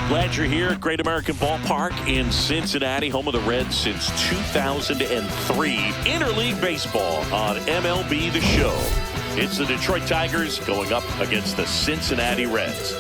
Glad you're here at Great American Ballpark in Cincinnati, home of the Reds since 2003. Interleague baseball on MLB The Show. It's the Detroit Tigers going up against the Cincinnati Reds.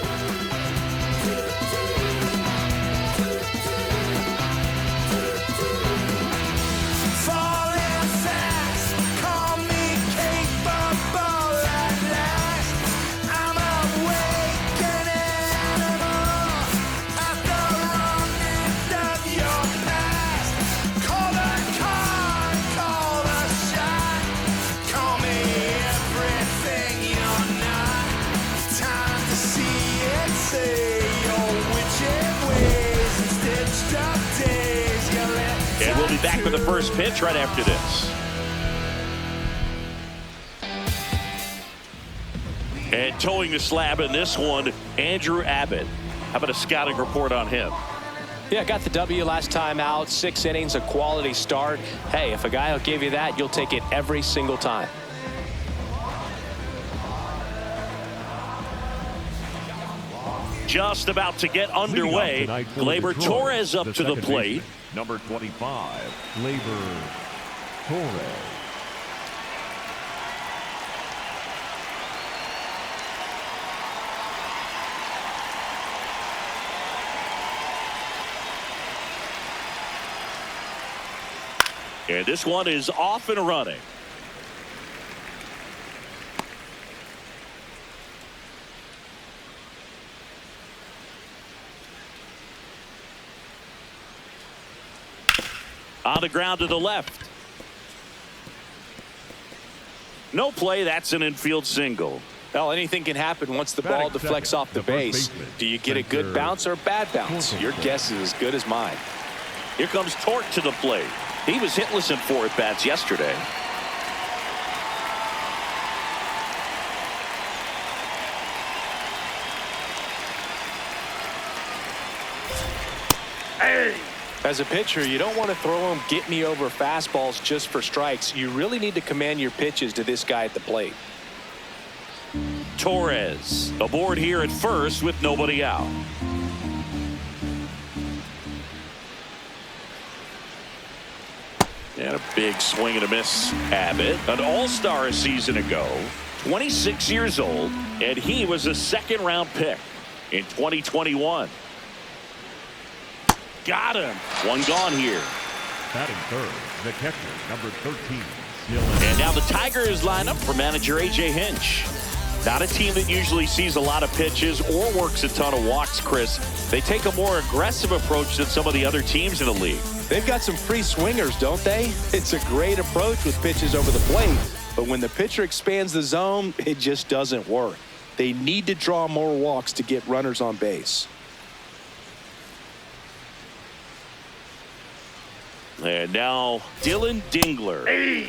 And we'll be back with the first pitch right after this. And towing the slab in this one, Andrew Abbott. How about a scouting report on him? Yeah, got the W last time out. 6 innings, a quality start. Hey, if a guy will give you that, you'll take it every single time. Just about to get underway. Gleyber Torres up to the plate. Number 25, Gleyber Torres. And this one is off and running. On the ground to the left. No play. That's an infield single. Well, anything can happen once the ball deflects off the base. Do you get a good bounce or a bad bounce? Your guess is as good as mine. Here comes Tork to the plate. He was hitless in 4 at-bats yesterday. Hey! As a pitcher, you don't want to throw them get-me-over fastballs just for strikes. You really need to command your pitches to this guy at the plate. Torres aboard here at first with nobody out. And a big swing and a miss. Abbott, an all-star a season ago, 26 years old, and he was a second-round pick in 2021. Got him. One gone here. Batting third, the catcher, number 13, Dillon. And now the Tigers line up for manager A.J. Hinch. Not a team that usually sees a lot of pitches or works a ton of walks, Chris. They take a more aggressive approach than some of the other teams in the league. They've got some free swingers, don't they? It's a great approach with pitches over the plate. But when the pitcher expands the zone, it just doesn't work. They need to draw more walks to get runners on base. And now Dillon Dingler. Hey.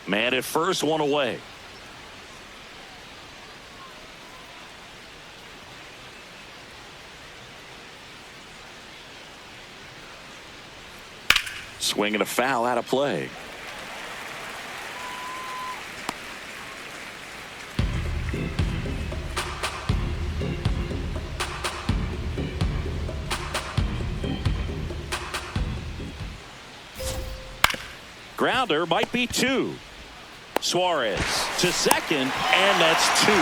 Man at first, one away. Swing and a foul out of play. Grounder might be 2. Suarez to second, and that's 2.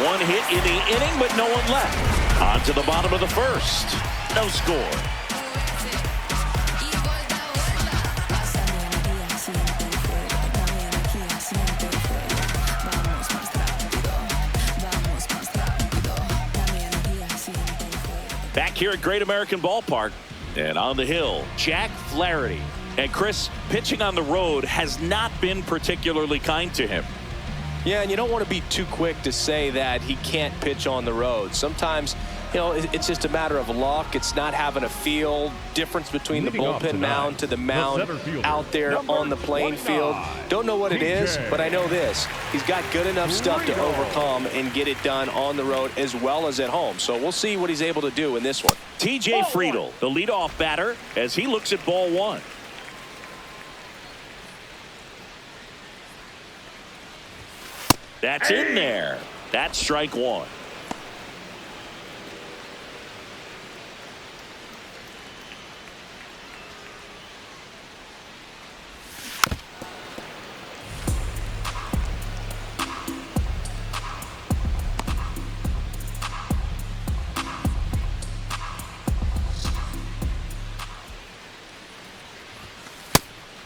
One hit in the inning, but no one left. On to the bottom of the first. No score. Back here at Great American Ballpark, and on the hill, Jack Flaherty. And Chris, pitching on the road has not been particularly kind to him. Yeah, and you don't want to be too quick to say that he can't pitch on the road. Sometimes You know, it's just a matter of luck. It's not having a feel difference between the bullpen mound to the mound out there on the playing field. Don't know what it is, but I know this. He's got good enough stuff to overcome and get it done on the road as well as at home. So we'll see what he's able to do in this one. TJ Friedl, the leadoff batter, as he looks at ball one. That's in there. That's strike one.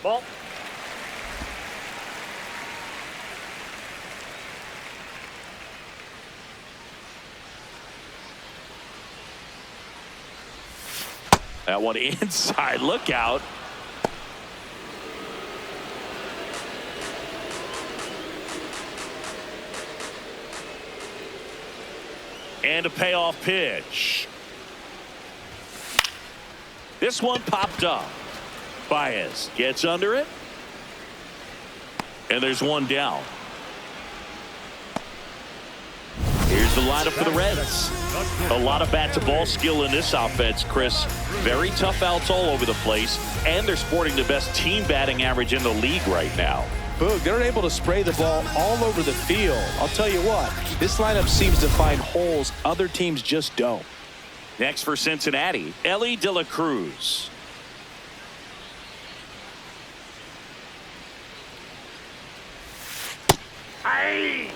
Ball. That one inside. Look out. And a payoff pitch. This one popped up. Baez gets under it. And there's one down. Here's the lineup for the Reds. A lot of bat-to-ball skill in this offense, Chris. Very tough outs all over the place, and they're sporting the best team batting average in the league right now. Boog, they're able to spray the ball all over the field. I'll tell you what, this lineup seems to find holes other teams just don't. Next for Cincinnati, Elly De La Cruz. Aye.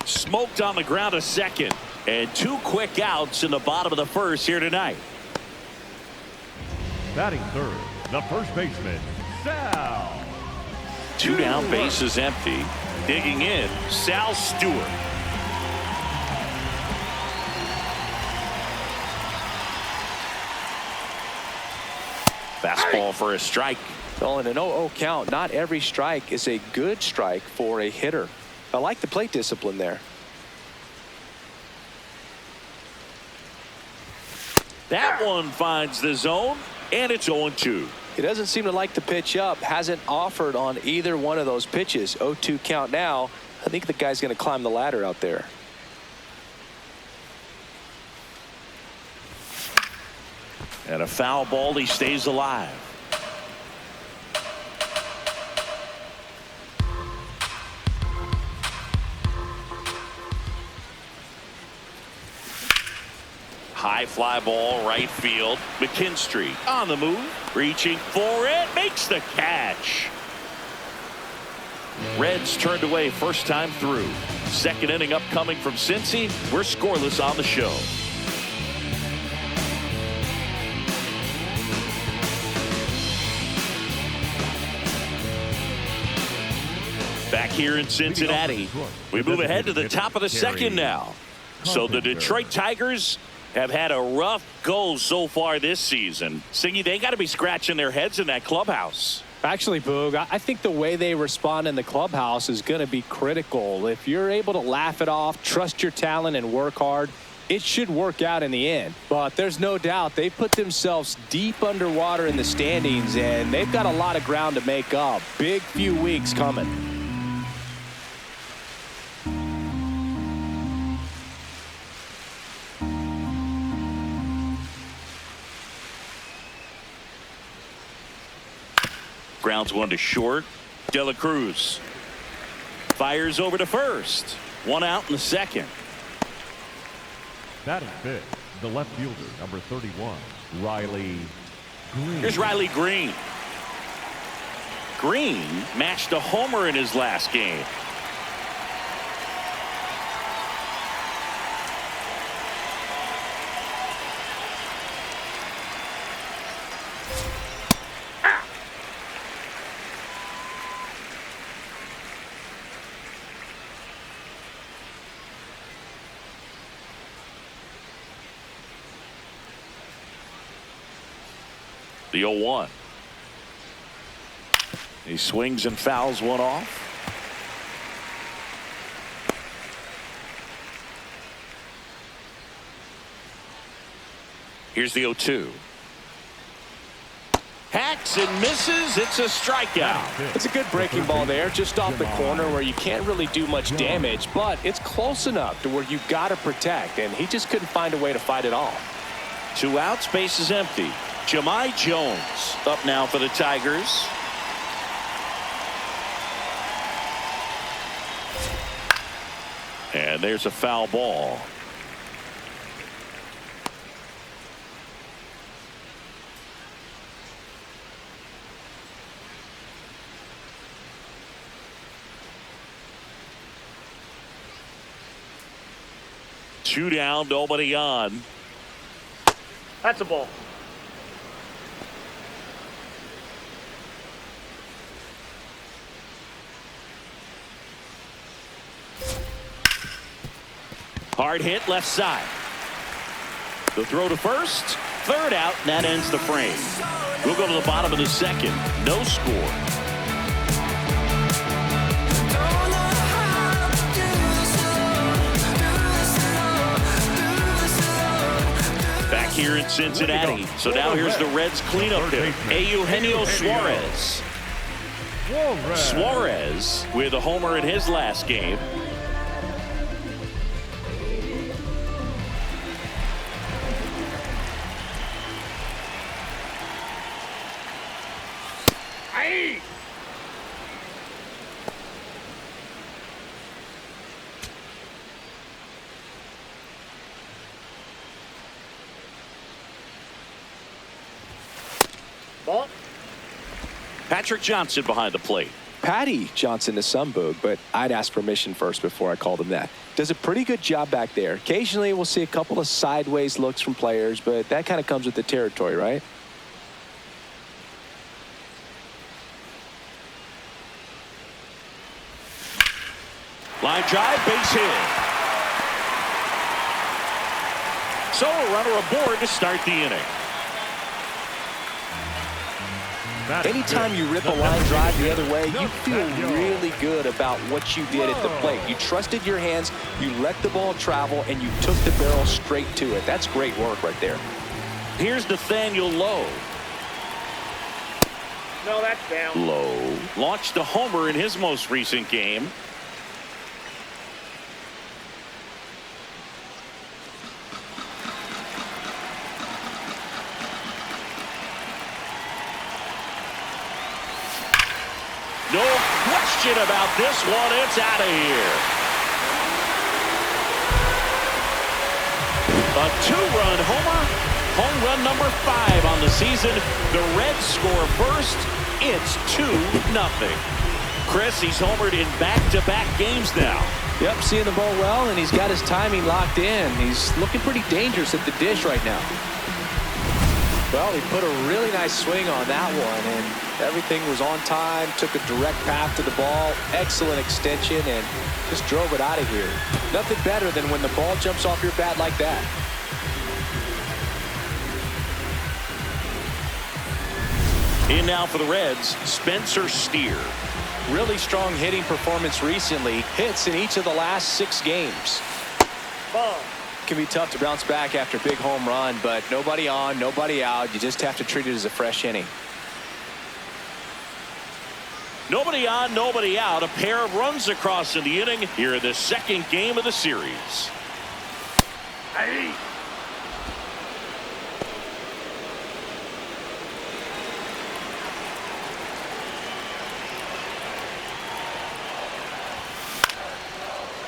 Smoked on the ground a second, and two quick outs in the bottom of the first here tonight. Batting third, the first baseman, Sal. Two down, bases empty. Digging in, Sal Stewart. Fastball for a strike. Well, in an 0-0 count, not every strike is a good strike for a hitter. I like the plate discipline there. That one finds the zone, and it's 0-2. He doesn't seem to like the pitch up. Hasn't offered on either one of those pitches. 0-2 count now. I think the guy's going to climb the ladder out there. And a foul ball. He stays alive. High fly ball, right field. McKinstry on the move, reaching for it, makes the catch. Reds turned away first time through. Second inning upcoming from Cincy. We're scoreless on the show. Back here in Cincinnati, we move ahead to the top of the second now. So the Detroit Tigers have had a rough go so far this season. Singy, they got to be scratching their heads in that clubhouse. Actually, Boog, I think the way they respond in the clubhouse is going to be critical. If you're able to laugh it off, trust your talent, and work hard, it should work out in the end. But there's no doubt they put themselves deep underwater in the standings, and they've got a lot of ground to make up. Big few weeks coming. Grounds one to short. De La Cruz fires over to first. One out in the second. Batting fifth, the left fielder, number 31, Riley Greene. Here's Riley Greene. Greene matched a homer in his last game. The 0-1. He swings and fouls one off. Here's the 0-2. Hacks and misses. It's a strikeout. It's a good breaking ball there, just off the corner where you can't really do much damage, but it's close enough to where you got to protect, and he just couldn't find a way to fight it off. 2 outs, base is empty. Jahmai Jones up now for the Tigers. And there's a foul ball. Two down, nobody on. That's a ball. Hard hit left side. The throw to first. Third out, and that ends the frame. We'll go to the bottom of the second. No score. Back here in Cincinnati. So now here's the Reds cleanup hitter, Eugenio Suarez. Suarez with a homer in his last game. Ball. Patrick Johnson behind the plate. Patty Johnson to some boog, but I'd ask permission first before I called him that. Does a pretty good job back there. Occasionally we'll see a couple of sideways looks from players, but that kind of comes with the territory, right? Line drive, base hit. So a runner aboard to start the inning. Anytime you rip a line drive the other way, you feel really good about what you did at the plate. You trusted your hands, you let the ball travel, and you took the barrel straight to it. That's great work right there. Here's Nathaniel Lowe. No, that's down. Lowe launched a homer in his most recent game. No question about this one. It's out of here. A 2-run homer. Home run number 5 on the season. The Reds score first. It's 2-0. Chris, he's homered in back-to-back games now. Yep, seeing the ball well, and he's got his timing locked in. He's looking pretty dangerous at the dish right now. Well, he put a really nice swing on that one, and everything was on time, took a direct path to the ball, excellent extension, and just drove it out of here. Nothing better than when the ball jumps off your bat like that. In now for the Reds, Spencer Steer. Really strong hitting performance recently. Hits in each of the last 6 games. Ball. Can be tough to bounce back after a big home run, but nobody on, nobody out. You just have to treat it as a fresh inning. Nobody on, nobody out. A pair of runs across in the inning here in the second game of the series. Hey.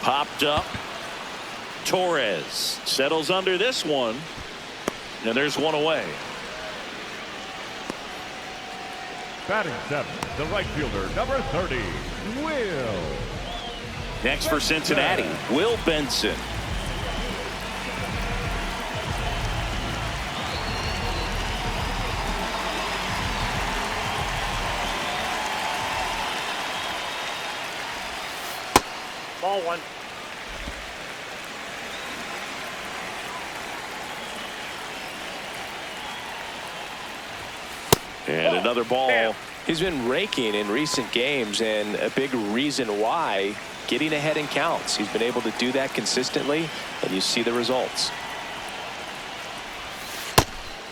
Popped up. Torres settles under this one, and there's one away. Batting 7, the right fielder, number 30, Will. Next for Cincinnati, Will Benson. Ball 1. And another ball. He's been raking in recent games, and a big reason why, getting ahead in counts. He's been able to do that consistently, and you see the results.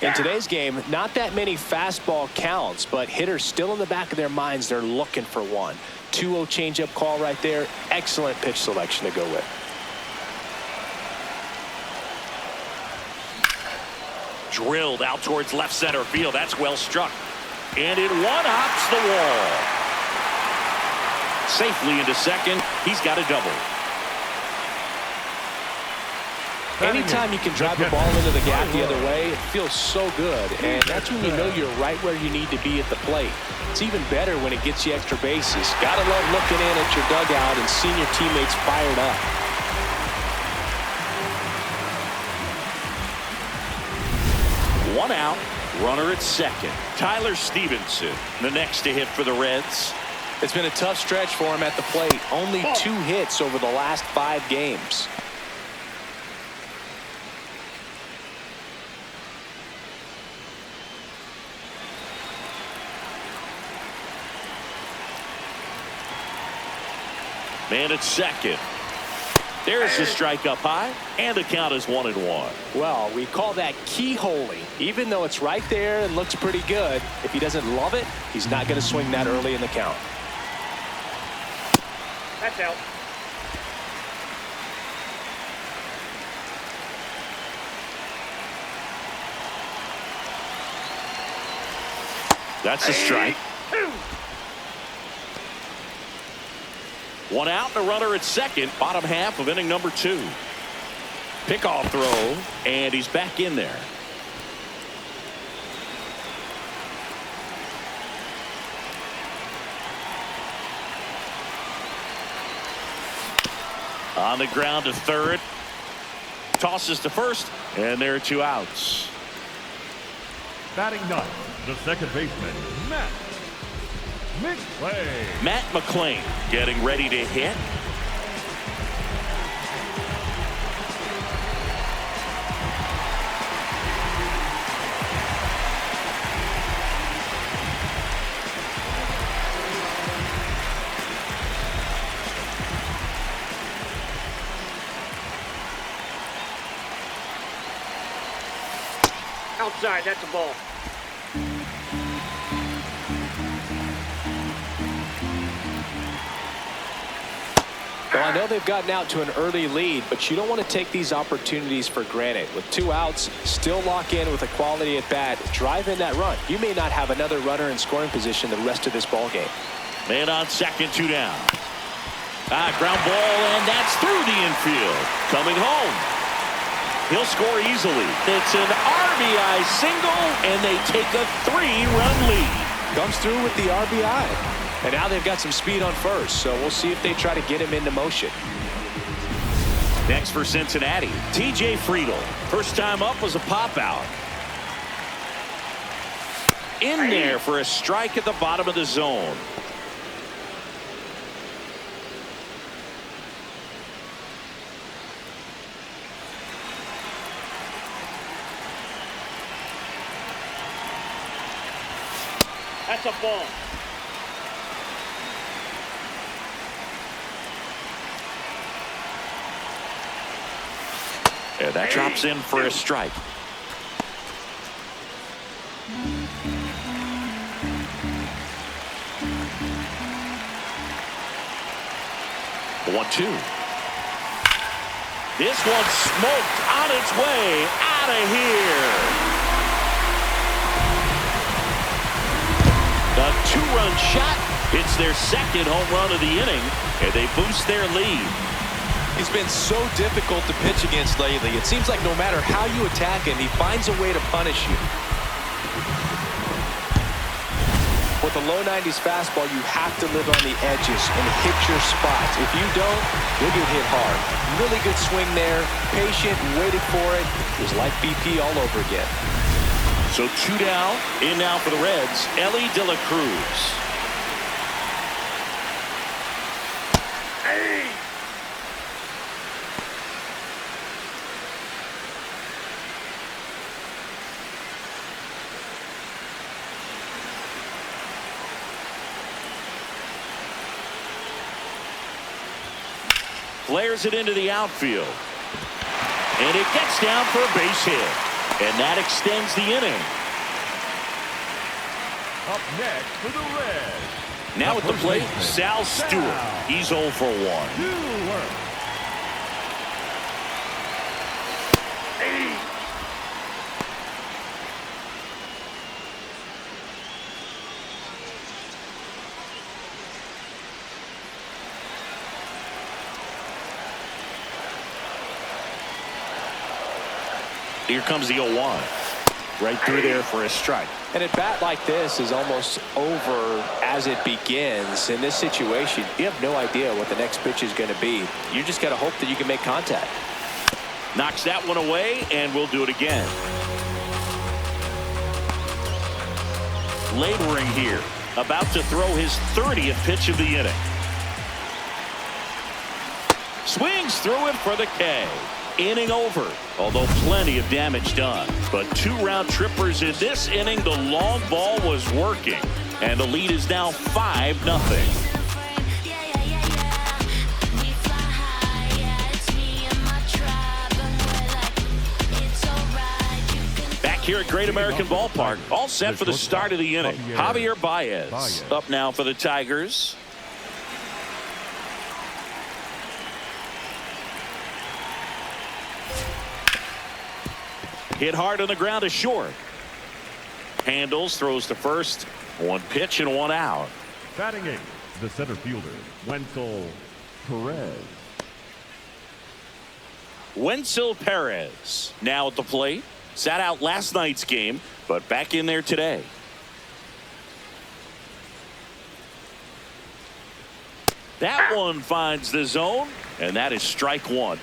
In today's game, not that many fastball counts, but hitters still in the back of their minds, they're looking for one. 2-0 changeup call right there. Excellent pitch selection to go with. Drilled out towards left center field. That's well struck. And it one-hops the wall. Safely into second. He's got a double. Anytime you can drive the ball into the gap the other way, it feels so good. And that's when you know you're right where you need to be at the plate. It's even better when it gets you extra bases. Gotta love looking in at your dugout and seeing your teammates fired up. One out, runner at second. Tyler Stephenson, the next to hit for the Reds. It's been a tough stretch for him at the plate. Only 2 hits over the last 5 games. Man at second. There's the strike up high, and the count is 1-1. Well, we call that keyholing. Even though it's right there and looks pretty good, if he doesn't love it, he's not going to swing that early in the count. That's out. That's a strike. 1 out and a runner at second. Bottom half of inning number 2. Pickoff throw, and he's back in there. On the ground to third. Tosses to first, and there are 2 outs. Batting ninth, the second baseman, Matt McLain. Matt McLain getting ready to hit. Outside, that's a ball. Well, I know they've gotten out to an early lead, but you don't want to take these opportunities for granted. With 2 outs, still lock in with a quality at bat. Drive in that run. You may not have another runner in scoring position the rest of this ball game. Man on second, 2 down. Ground ball, and that's through the infield. Coming home. He'll score easily. It's an RBI single, and they take a 3-run lead. Comes through with the RBI. And now they've got some speed on first, so we'll see if they try to get him into motion. Next for Cincinnati, TJ Friedl. First time up was a pop out. In there for a strike at the bottom of the zone. That's a ball. And that drops in for a strike. The 1-2. This one smoked on its way out of here. The 2-run shot. It's their second home run of the inning, and they boost their lead. He's been so difficult to pitch against lately. It seems like no matter how you attack him, he finds a way to punish you. With a low 90s fastball, you have to live on the edges and hit your spots. If you don't, you'll get hit hard. Really good swing there. Patient, waited for it. It was like BP all over again. So 2 down. In now for the Reds, Elly De La Cruz. Flares it into the outfield. And it gets down for a base hit. And that extends the inning. Up next for the Reds. Now at the plate, Sal Stewart. He's 0 for 1. Stewart. Here comes the 0-1. Right through there for a strike. And a bat like this is almost over as it begins. In this situation, you have no idea what the next pitch is going to be. You just got to hope that you can make contact. Knocks that one away, and we'll do it again. Laboring here. About to throw his 30th pitch of the inning. Swings through it for the K. Inning over, although plenty of damage done. But 2 round trippers in this inning. The long ball was working, and the lead is now 5-0. Back here at Great American Ballpark, all set for the start of the inning. Javier Baez up now for the Tigers. Hit hard on the ground to short. Handles, throws to first. 1 pitch and 1 out. Batting 8th, the center fielder, Wenceel Perez. Wenceel Perez now at the plate. Sat out last night's game, but back in there today. That one finds the zone, and that is strike 1.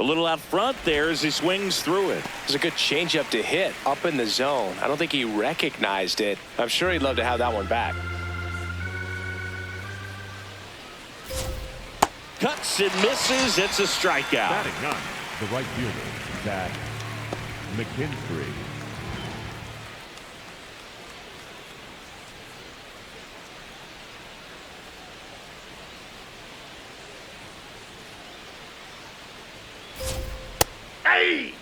A little out front there as he swings through it. It was a good changeup to hit up in the zone. I don't think he recognized it. I'm sure he'd love to have that one back. Cuts and misses. It's a strikeout. Batting 9th, the right fielder, Zack McKinstry. Hey!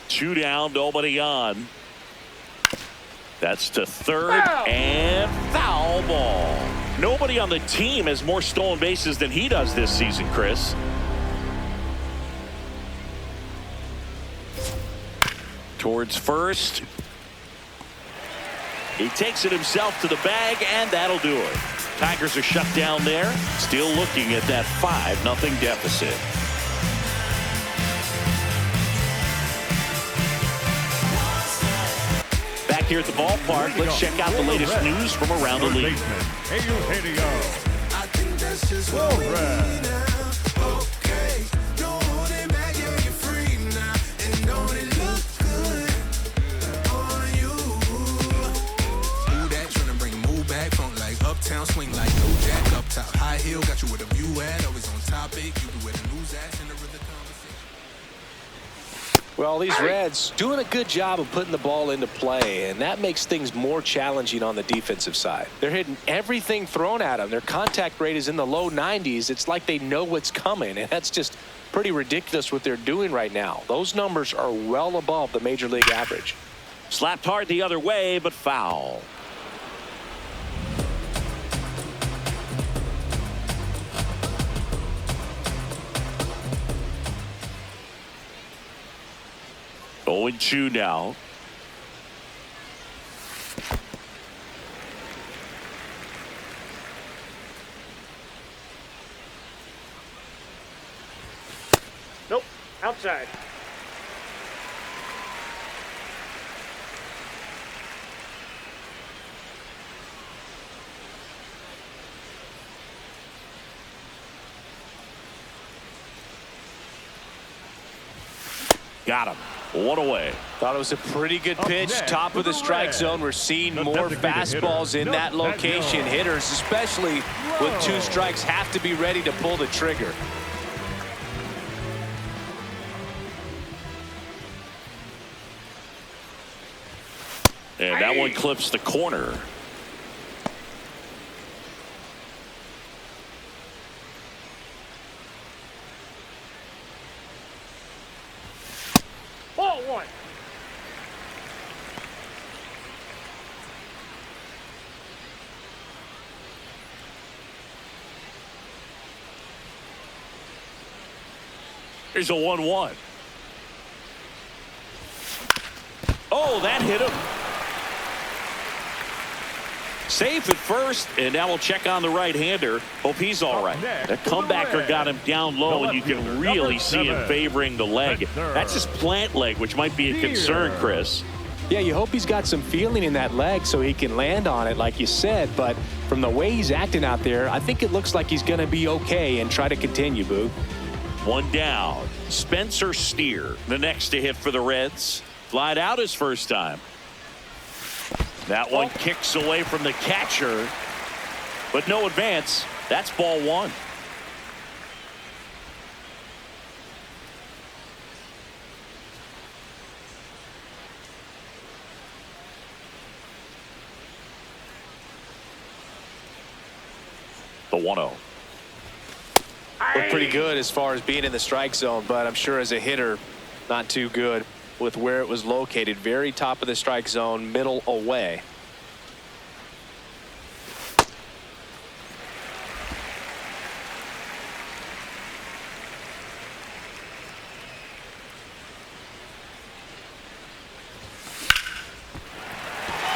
Two down, nobody on. That's to third and foul ball. Nobody on the team has more stolen bases than he does this season, Chris. Towards first. He takes it himself to the bag, and that'll do it. Tigers are shut down there. Still looking at that 5-0 deficit. Back here at the ballpark, let's check out the latest news from around the league. Eugenio Suarez. Uptown swing like no jack up top. High heel got you with a view at. Always on topic. You be with a news ass in the rhythm conversation. Well, these Reds doing a good job of putting the ball into play, and that makes things more challenging on the defensive side. They're hitting everything thrown at them. Their contact rate is in the low 90s. It's like they know what's coming, and that's just pretty ridiculous what they're doing right now. Those numbers are well above the major league average. Slapped hard the other way, but foul. Oh, and 2 now. Nope. Outside. Got him. One away. Thought it was a pretty good pitch. Top of the strike zone. We're seeing more fastballs in that location. Hitters, especially with 2 strikes, have to be ready to pull the trigger. And that one clips the corner. Ball 1. Here's a 1-1. Oh, that hit him. Safe at first, and now we'll check on the right-hander. Hope he's all right. That comebacker got him down low, and you can really see him favoring the leg. That's his plant leg, which might be a concern, Chris. Yeah, you hope he's got some feeling in that leg so he can land on it, like you said. But from the way he's acting out there, I think it looks like he's going to be okay and try to continue, Boo. 1 down. Spencer Steer, the next to hit for the Reds. Flied out his first time. That one kicks away from the catcher, but no advance. That's ball 1. The 1-0. Looked pretty good as far as being in the strike zone, but I'm sure as a hitter, not too good with where it was located. Very top of the strike zone, middle away.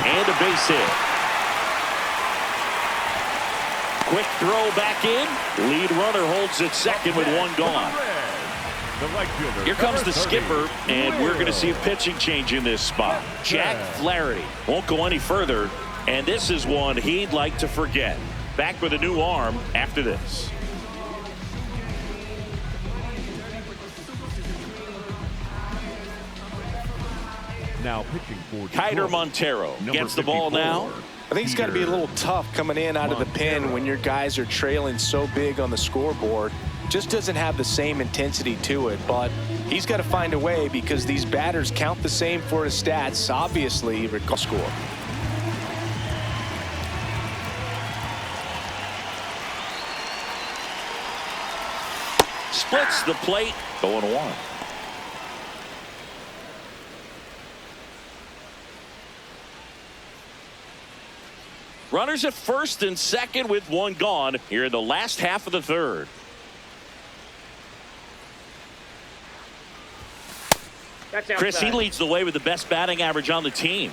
And a base hit. Quick throw back in. Lead runner holds at second with 1 gone. Here comes the skipper, and we're going to see a pitching change in this spot. Jack Flaherty won't go any further, and this is one he'd like to forget. Back with a new arm after this. Now pitching for Kiter Montero gets the ball now. I think it's got to be a little tough coming in out of the pen when your guys are trailing so big on the scoreboard. Just doesn't have the same intensity to it, but he's got to find a way because these batters count the same for his stats. Obviously, score. Splits the plate, going 1. Runners at first and second with 1 gone here in the last half of the 3rd. Chris, he leads the way with the best batting average on the team.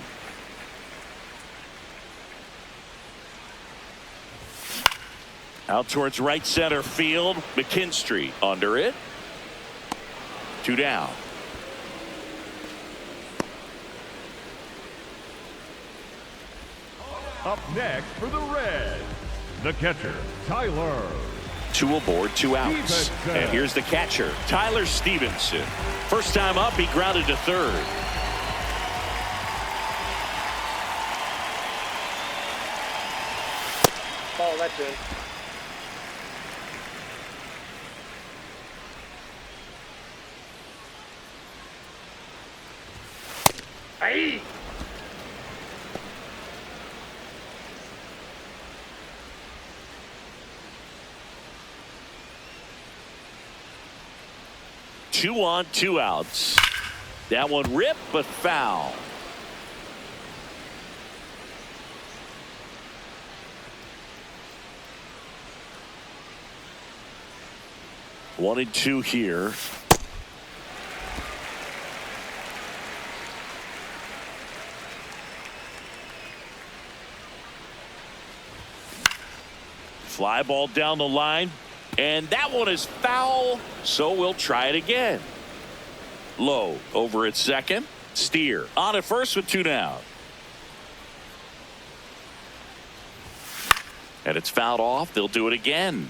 Out towards right center field. McKinstry under it. 2 down. Up next for the Reds, the catcher, Tyler. 2 aboard, 2 outs. And here's the catcher, Tyler Stephenson. First time up, he grounded to 3rd. Oh, that's it. Hey! Two on, 2 outs. That one ripped, but foul. One and 2 here. Fly ball down the line. And that one is foul, so we'll try it again. Lowe over at second. Steer on at first with 2 down. And it's fouled off. They'll do it again.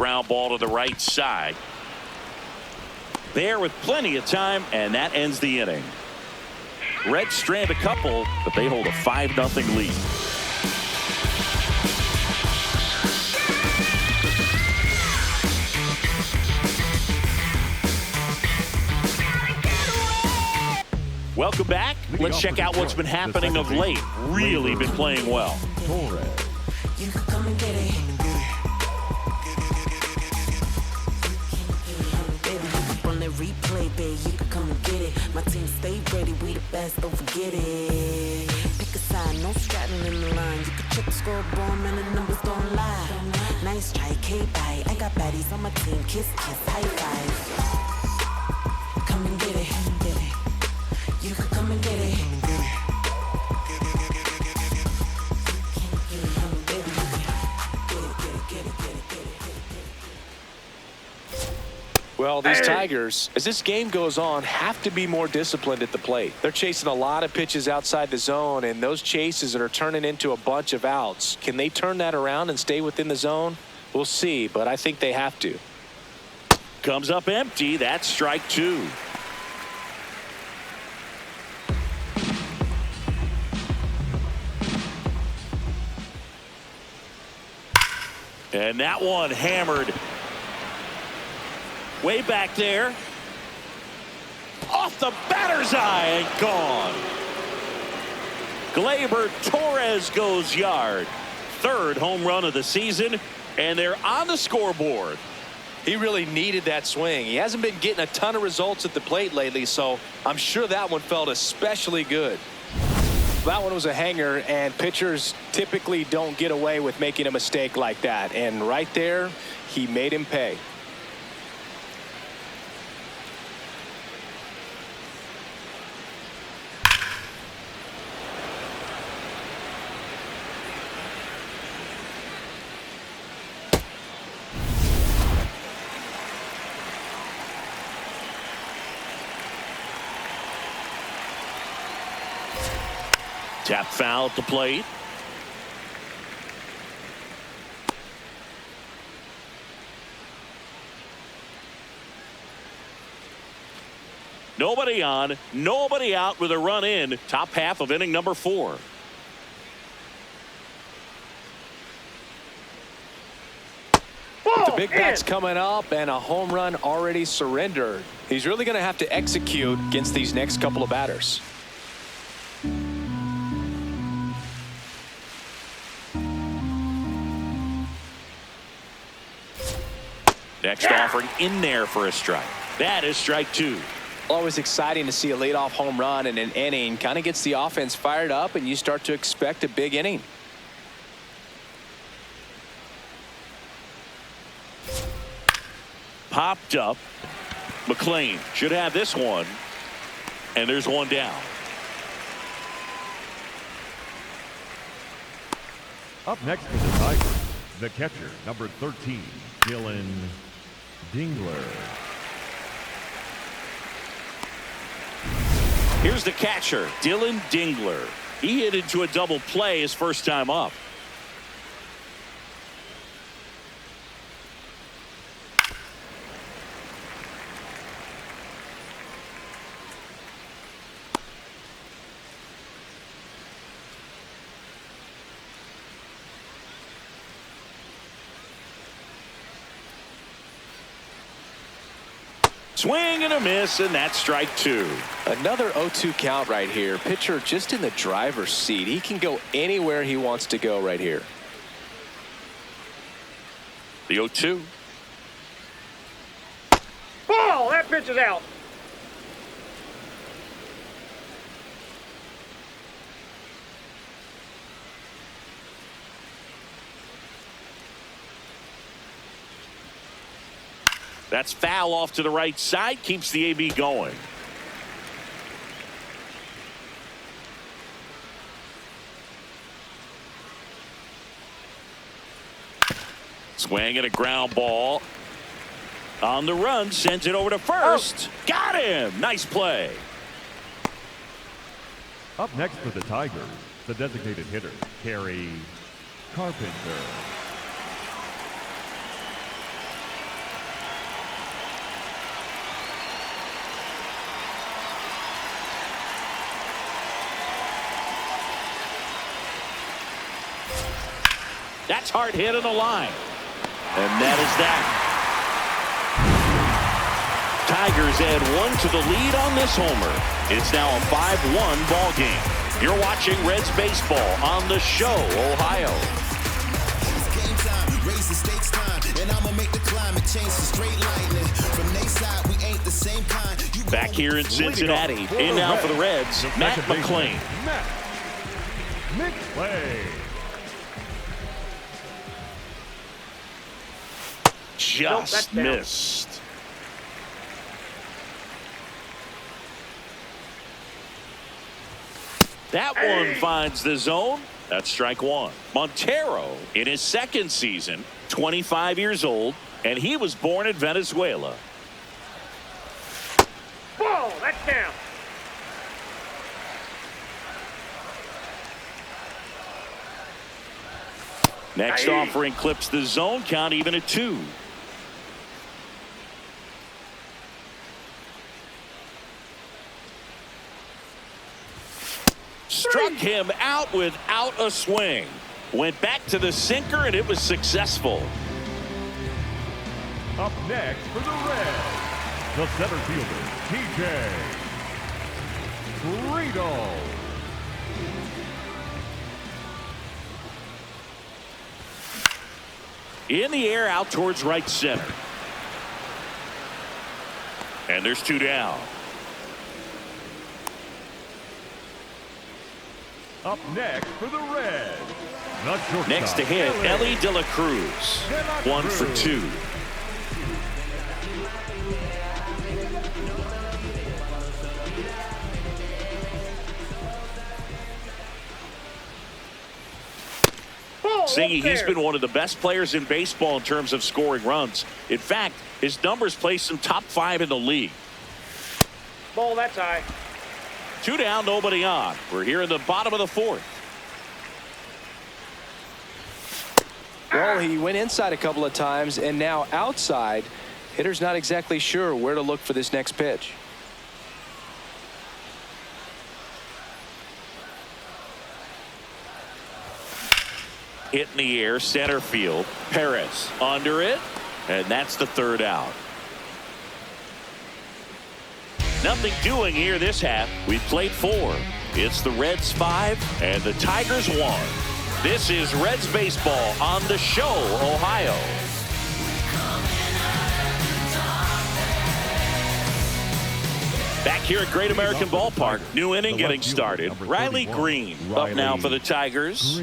ground ball to the right side. There with plenty of time, and that ends the inning. Reds strand a couple, but they hold a 5-0 lead. Welcome back. Let's check out what's been happening of late. Really been playing well. Torres. You can come and get it. Baby, you can run that replay, babe. You can come and get it. My team stay ready. We the best, don't forget it. Pick a side, no straddling in the line. You can check the scoreboard, man, the numbers don't lie. Nice try, K-bite. I got baddies on my team. Kiss, kiss, high five. Come and get it. You can come and get it. Well, these Tigers, as this game goes on, have to be more disciplined at the plate. They're chasing a lot of pitches outside the zone, and those chases are turning into a bunch of outs. Can they turn that around and stay within the zone? We'll see, but I think they have to. Comes up empty. That's strike 2. And that one hammered way back there. Off the batter's eye and gone. Gleyber Torres goes yard. 3rd home run of the season, and they're on the scoreboard. He really needed that swing. He hasn't been getting a ton of results at the plate lately, so I'm sure that one felt especially good. That one was a hanger, and pitchers typically don't get away with making a mistake like that. And right there, he made him pay. Tap foul at the plate. Nobody on, nobody out with a run in. Top half of inning number 4. The big bat's coming up, and a home run already surrendered. He's really going to have to execute against these next couple of batters. Next offering in there for a strike. That is strike 2. Always exciting to see a leadoff home run in an inning. Kind of gets the offense fired up, and you start to expect a big inning. Popped up. McLain should have this one. And there's one down. Up next for the Tigers, the catcher, number 13, Dillon Dingler. Here's the catcher, Dillon Dingler. He hit into a double play his first time up. Swing and a miss, and that's strike 2. Another 0-2 count right here. Pitcher just in the driver's seat. He can go anywhere he wants to go right here. The 0-2. Ball! That pitch is out. That's foul off to the right side. Keeps the AB going. Swing and a ground ball. On the run. Sends it over to first. Oh. Got him. Nice play. Up next for the Tigers, the designated hitter, Kerry Carpenter. That's hard hit in the line. And that is that. Tigers add 1 to the lead on this homer. It's now a 5-1 ball game. You're watching Reds baseball on the show, Ohio. Game time, raise the stakes time, and I'ma make the climate change to straight lightning. From their side, we ain't the same kind. Back here in Cincinnati, in now for the Reds, Matt McLain. Matt McLain. Just missed. That one finds the zone. That's strike 1. Montero in his second season, 25 years old, and he was born in Venezuela. Ball, that's down. Next offering clips the zone count even at 2. Struck him out without a swing. Went back to the sinker and it was successful. Up next for the Reds, the center fielder, TJ Friedl. In the air out towards right center. And there's 2 down. Up next for the Reds, the shortstop, Next to hit, Elly De La Cruz. 1 for 2. Singy, he's been one of the best players in baseball in terms of scoring runs. In fact, his numbers place him top 5 in the league. Ball, that's high. 2 down, nobody on. We're here in the bottom of the 4th. Well, he went inside a couple of times and now outside. Hitter's not exactly sure where to look for this next pitch. Hit in the air, center field. Perez under it, and that's the 3rd out. Nothing doing here this half. We've played 4. It's the Reds 5 and the Tigers 1. This is Reds baseball on the show, Ohio. Back here at Great American Ballpark, new inning getting started. Riley Greene up now for the Tigers.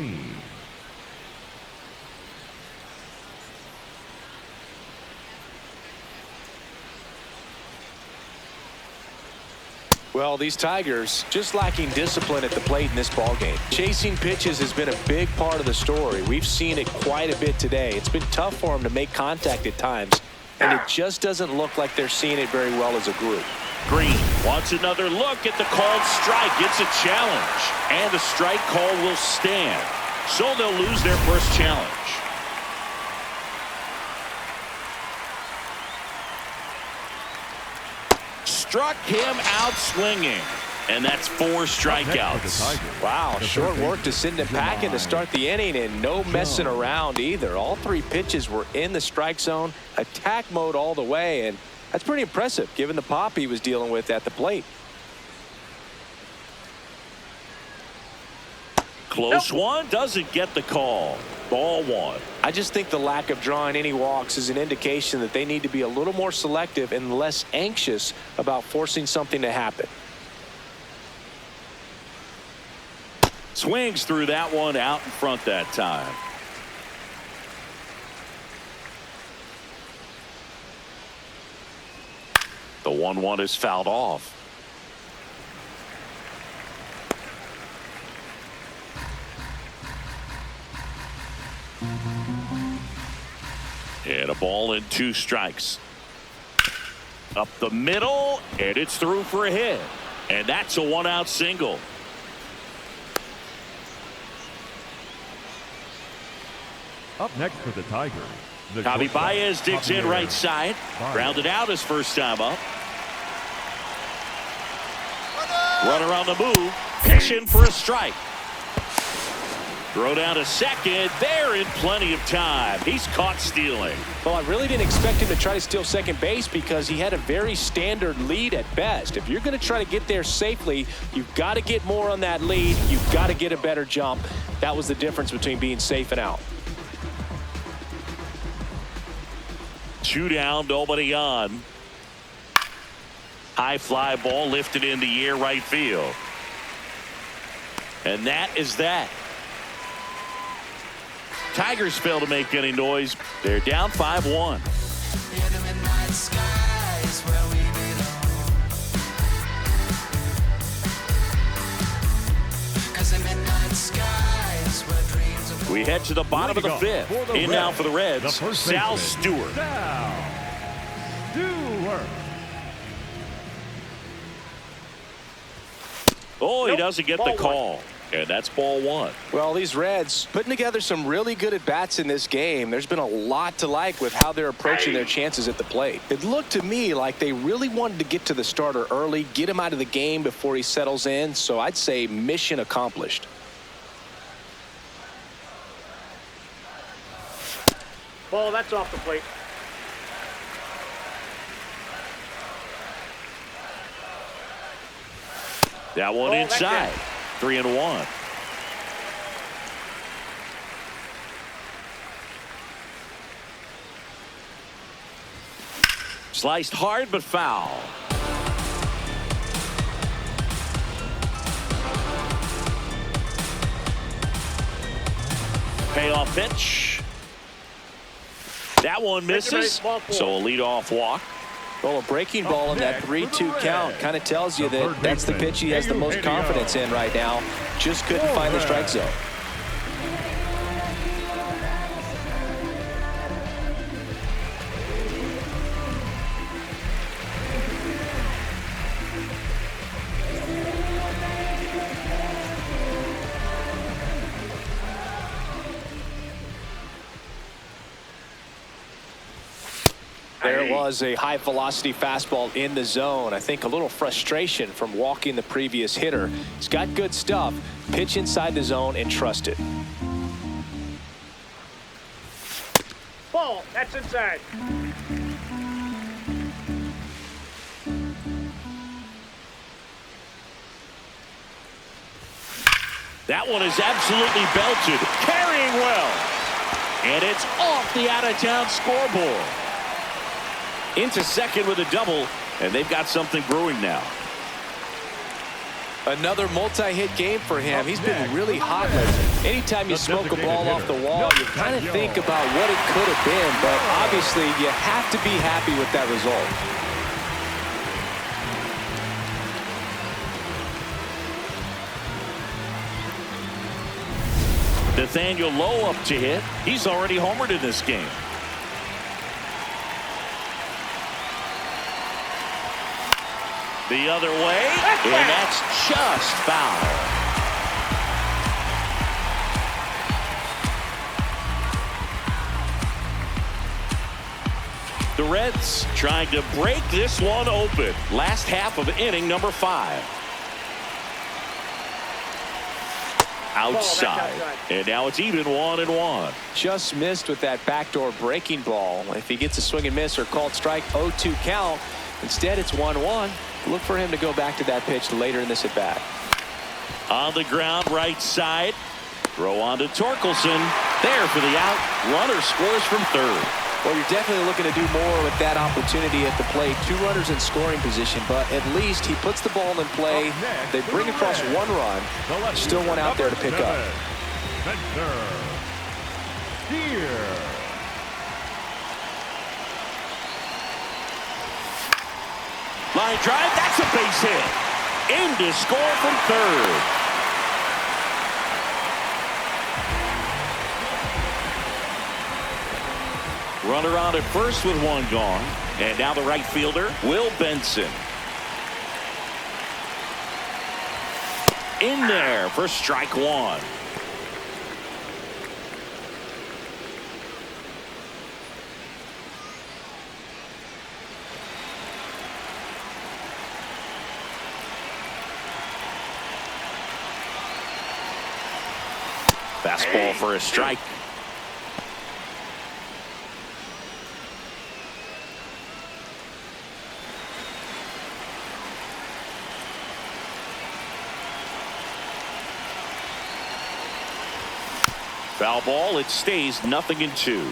Well, these Tigers just lacking discipline at the plate in this ballgame. Chasing pitches has been a big part of the story. We've seen it quite a bit today. It's been tough for them to make contact at times, and it just doesn't look like they're seeing it very well as a group. Greene wants another look at the called strike. It's a challenge, and the strike call will stand. So they'll lose their first challenge. Struck him out swinging, and that's 4 strikeouts. Wow, short work to send it back in to start the inning, and no messing around either. All 3 pitches were in the strike zone, attack mode all the way, and that's pretty impressive given the pop he was dealing with at the plate. Close one, doesn't get the call. Ball 1. I just think the lack of drawing any walks is an indication that they need to be a little more selective and less anxious about forcing something to happen. Swings through that one out in front that time. The 1-1 is fouled off. And a ball and 2 strikes. Up the middle, and it's through for a hit. And that's a 1-out single. Up next for the Tigers, the Javier Baez digs in right side. Grounded out his first time up. Runner on the move. Pitching for a strike. Throw down to second. They're in plenty of time. He's caught stealing. Well, I really didn't expect him to try to steal second base because he had a very standard lead at best. If you're going to try to get there safely, you've got to get more on that lead. You've got to get a better jump. That was the difference between being safe and out. 2 down, nobody on. High fly ball lifted in the air right field. And that is that. Tigers fail to make any noise. They're down 5-1. We head to the bottom of the 5th. In now for the Reds, Sal Stewart. Sal Stewart. Oh, he doesn't get the call. And that's ball 1. Well, these Reds putting together some really good at-bats in this game. There's been a lot to like with how they're approaching their chances at the plate. It looked to me like they really wanted to get to the starter early, get him out of the game before he settles in. So I'd say mission accomplished. Ball, that's off the plate. That one inside. 3-1. Sliced hard but foul. Payoff pitch. That one misses. So a leadoff walk. Well, a breaking ball in that 3-2 count kind of tells you that that's the pitch he has the most confidence in right now. Just couldn't find the strike zone. There was a high-velocity fastball in the zone. I think a little frustration from walking the previous hitter. He's got good stuff. Pitch inside the zone and trust it. Ball, that's inside. That one is absolutely belted. Carrying well. And it's off the out-of-town scoreboard. Into second with a double, and they've got something brewing now. Another multi-hit game for him. He's been really hot lately. Anytime you smoke a ball off the wall, you kind of think about what it could have been, but obviously you have to be happy with that result. Nathaniel Lowe up to hit. He's already homered in this game. The other way, and that's just foul. The Reds trying to break this one open. Last half of inning number 5. Outside. And now it's even 1-1. Just missed with that backdoor breaking ball. If he gets a swing and miss or called strike, 0-2 count. Instead, it's 1-1. Look for him to go back to that pitch later in this at bat. On the ground, right side. Throw on to Torkelson. There for the out. Runner scores from third. Well, you're definitely looking to do more with that opportunity at the plate. 2 runners in scoring position, but at least he puts the ball in play. They bring across 1 run. Still one out there to pick up. Spencer here. Line drive, that's a base hit. In to score from third. Runner on at first with 1 gone. And now the right fielder, Will Benson. In there for strike 1. Fastball for a strike. Foul ball. It stays 0-2.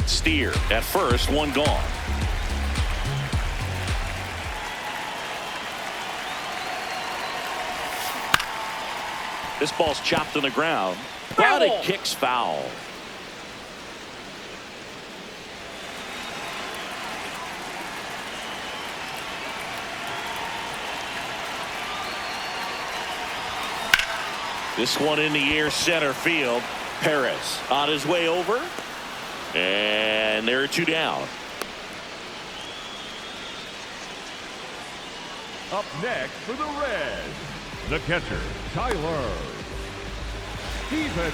Steer at first, one gone. This ball's chopped on the ground, but it kicks foul. This one in the air, center field. Perez on his way over. And there are 2 down. Up next for the Reds, the catcher, Tyler Stephenson.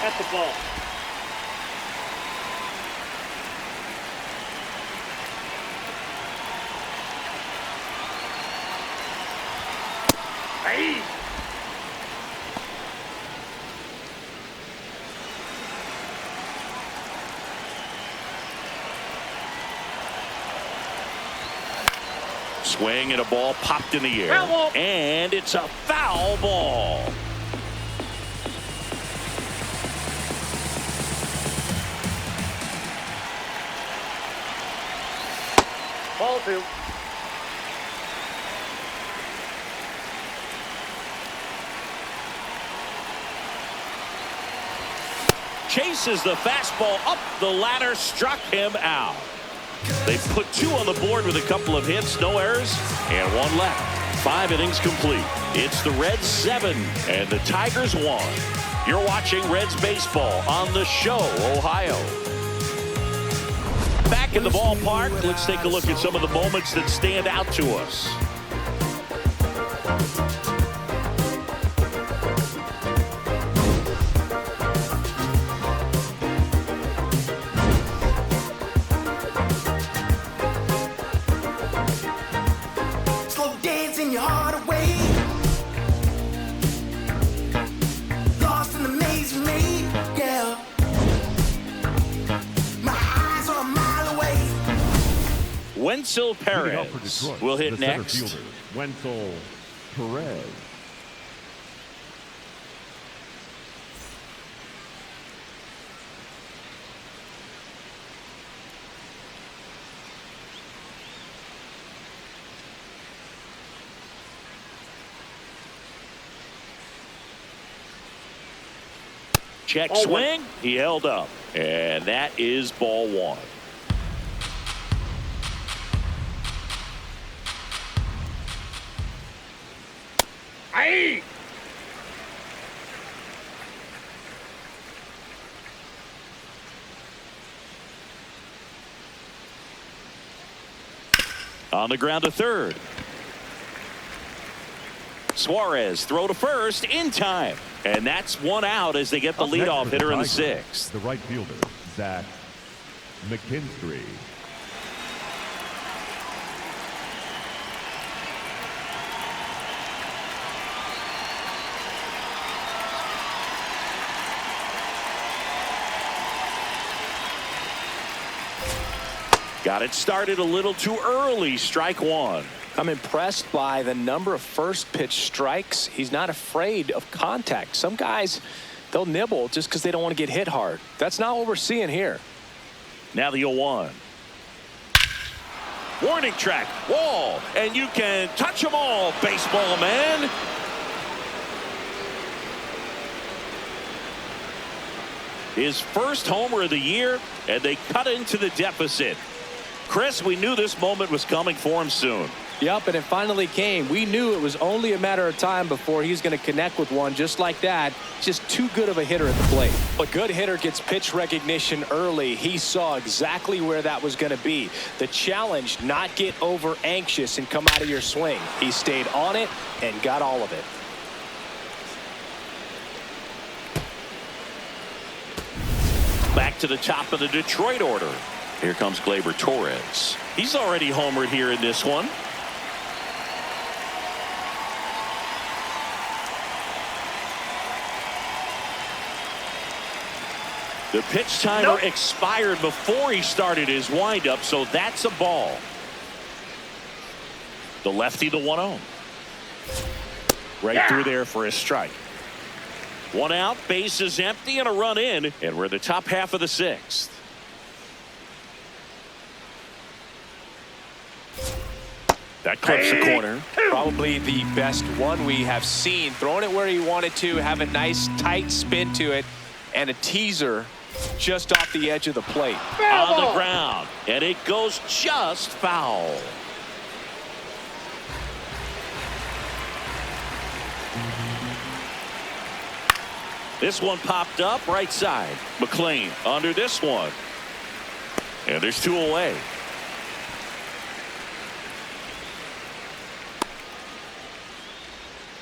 At the ball. Hey. Swing and a ball popped in the air. And it's a foul ball. Ball 2. Chases the fastball up the ladder, struck him out. They put 2 on the board with a couple of hits, no errors, and 1 left. 5 innings complete. It's the Reds 7 and the Tigers 1. You're watching Reds baseball on the Show, Ohio. Back in the ballpark, let's take a look at some of the moments that stand out to us. Wenceel Perez will hit next. Wenceel Perez. Check swing. He held up. And that is ball 1. Aye. On the ground to third. Suarez throw to first in time. And that's 1 out as they get the leadoff hitter in the 6th. The right fielder, Zack McKinstry. Got it started a little too early. Strike 1. I'm impressed by the number of first pitch strikes. He's not afraid of contact. Some guys, they'll nibble just because they don't want to get hit hard. That's not what we're seeing here. Now the 0-1. Warning track, wall, and you can touch them all, baseball man. His first homer of the year, and they cut into the deficit. Chris, we knew this moment was coming for him soon. Yep, and it finally came. We knew it was only a matter of time before he's going to connect with one just like that. Just too good of a hitter at the plate. A good hitter gets pitch recognition early. He saw exactly where that was going to be. The challenge, not get over anxious and come out of your swing. He stayed on it and got all of it. back to the top of the Detroit order. Here comes Gleyber Torres. He's already homered here in this one. The pitch timer expired before he started his windup, so that's a ball. The lefty, the 1-0. Right through there for a strike. One out, bases empty, and a run in, and we're in the top half of the 6th. That clips the corner. Probably the best one we have seen. Throwing it where he wanted to, have a nice tight spin to it, and a teaser just off the edge of the plate. On the ground, and it goes just foul. This one popped up right side. McLain under this one. And there's 2 away.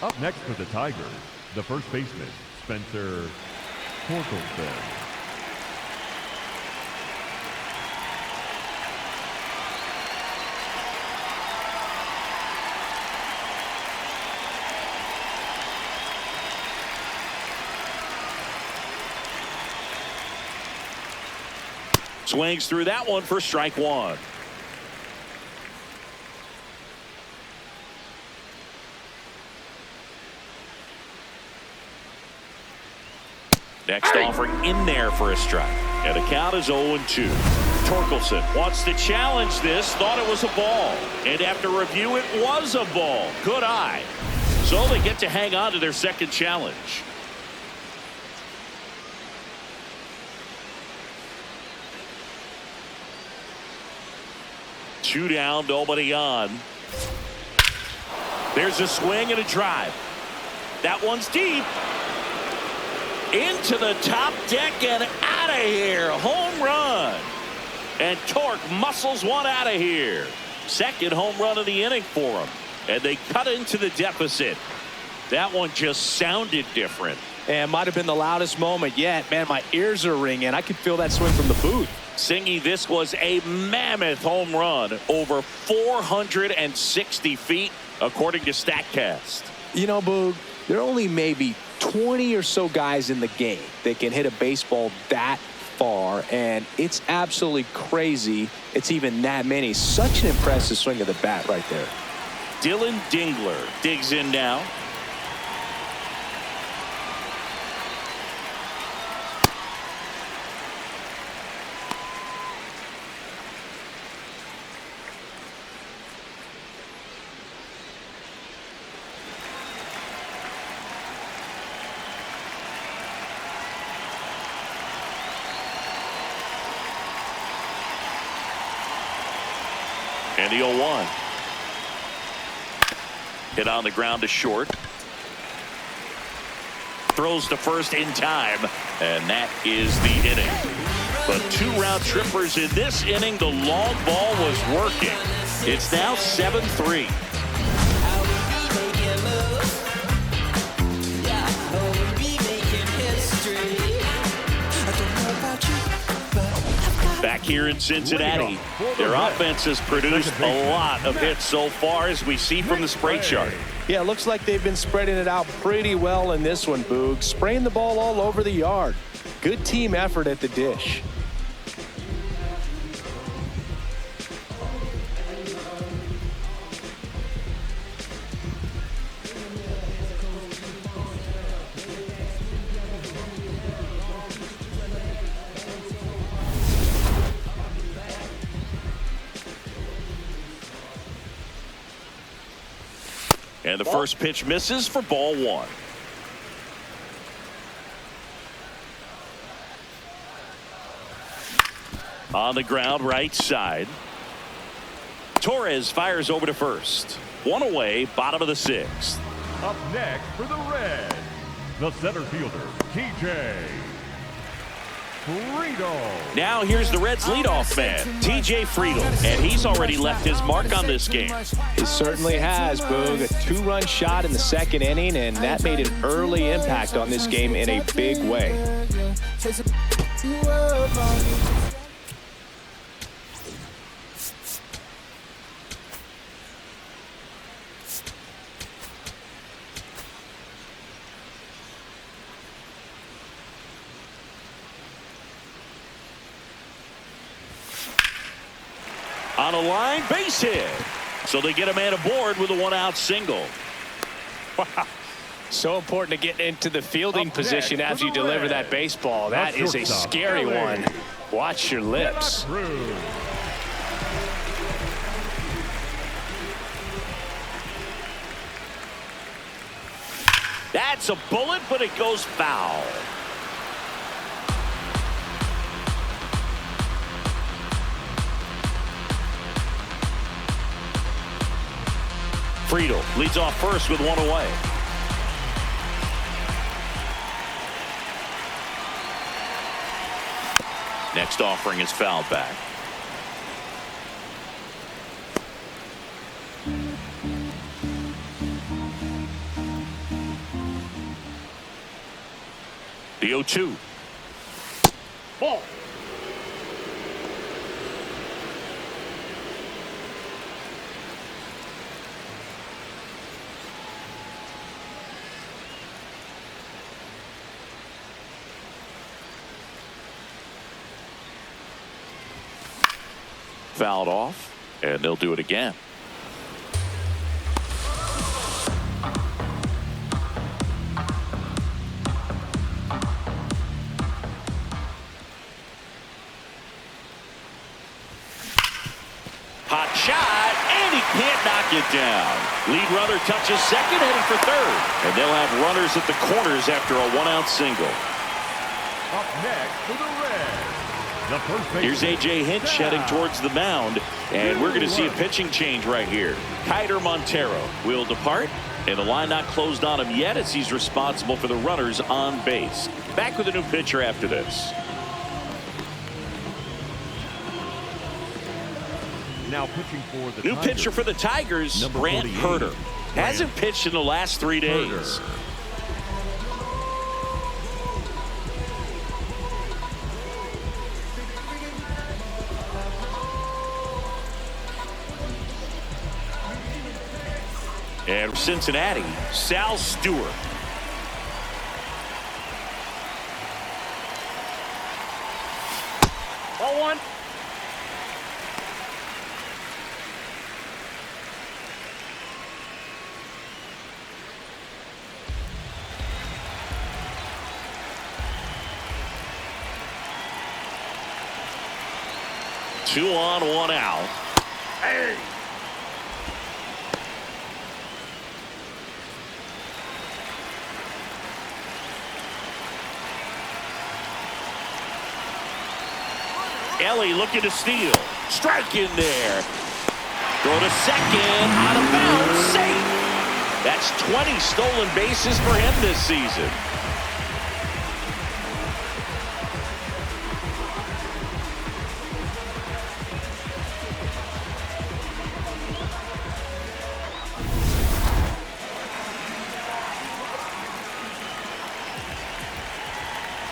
Up next for the Tigers, the first baseman, Spencer Torkelson. Swings through that one for strike 1. Next offering in there for a strike. And the count is 0-2. Torkelson wants to challenge this, thought it was a ball. And after review, it was a ball. Good eye. So they get to hang on to their second challenge. Two down, nobody on. There's a swing and a drive. That one's deep. Into the top deck and out of here. Home run. And Tork muscles one out of here. Second home run of the inning for him. And they cut into the deficit. That one just sounded different. And might have been the loudest moment yet. Man, my ears are ringing. I could feel that swing from the booth. Singy, this was a mammoth home run over 460 feet, according to StatCast. You know, Boog, there are only maybe 20 or so guys in the game that can hit a baseball that far, and it's absolutely crazy it's even that many. Such an impressive swing of the bat right there. Dillon Dingler digs in now. And the 0-1. Hit on the ground to short. Throws to first in time. And that is the inning. But 2 round trippers in this inning. The long ball was working. It's now 7-3. Back here in Cincinnati, their offense has produced a lot of hits so far, as we see from the spray chart. Yeah, it looks like they've been spreading it out pretty well in this one, Boog. Spraying the ball all over the yard. Good team effort at the dish. And the first pitch misses for ball 1. On the ground, right side. Torres fires over to first. 1 away, bottom of the 6th. Up next for the Reds, the center fielder, TJ Friedl. Now here's the Reds leadoff man, TJ Friedl, and he's already left his mark on this game. He certainly has, Boog. A 2-run shot in the second inning, and that made an early impact on this game in a big way. On a line, base hit. So they get a man aboard with a one-out single. Wow. So important to get into the fielding position after you deliver that baseball. That is a scary one. Watch your lips. That's a bullet, but it goes foul. Friedl leads off first with one away. Next offering is fouled back. The 0-2. Ball. Fouled off, and they'll do it again. Hot shot, and he can't knock it down. Lead runner touches second, heading for third. And they'll have runners at the corners after a one-out single. Up next for the Reds. Here's A.J. Hinch heading towards the mound, and we're going to see a pitching change right here. Kiter Montero will depart, and the line not closed on him yet as he's responsible for the runners on base. Back with a new pitcher after this. Now pitching for the new Tigers. Pitcher for the Tigers, Number Grant 48, Herter. Hasn't pitched in the last 3 days. Herter. And Cincinnati, Sal Stewart. Ball one. Two on, one out. Hey. Elly looking to steal. Strike in there. Throw to second. Out of bounds. Safe. That's 20 stolen bases for him this season.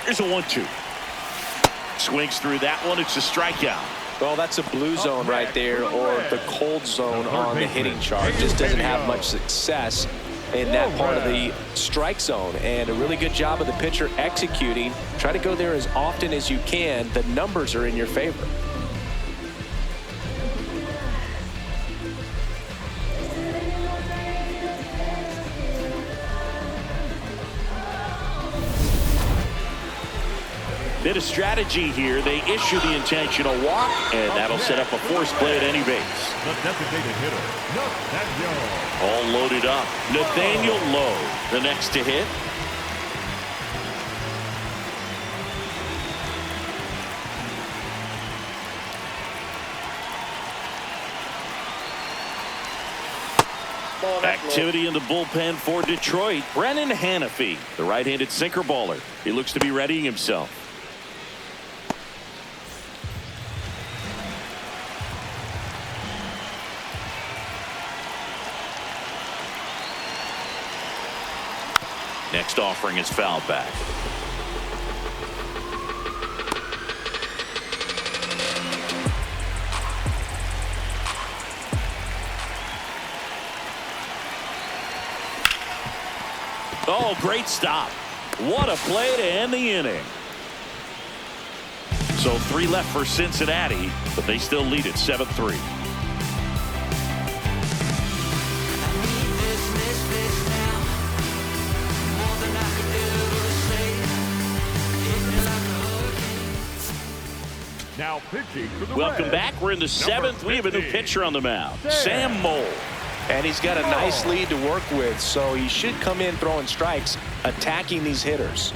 Here's a 1-2. Swings through that one. It's a strikeout. Well, that's a blue zone right there, or the cold zone on the hitting chart. Just doesn't have much success in that part of the strike zone. And a really good job of the pitcher executing. Try to go there as often as you can. The numbers are in your favor. Bit of strategy here. They issue the intentional walk, and that'll set up a force play at any base. The designated hitter, Nathaniel. All loaded up. Nathaniel Lowe, the next to hit. Activity in the bullpen for Detroit. Brennan Hanafy, the right-handed sinker baller. He looks to be readying himself. Next offering is fouled back. Oh, great stop. What a play to end the inning. So 3 left for Cincinnati, but they still lead it 7-3. Now pitching for the Welcome Reds, back. We're in the 7th. We have a new pitcher on the mound, Sam Moll. And he's got a nice lead to work with, so he should come in throwing strikes, attacking these hitters.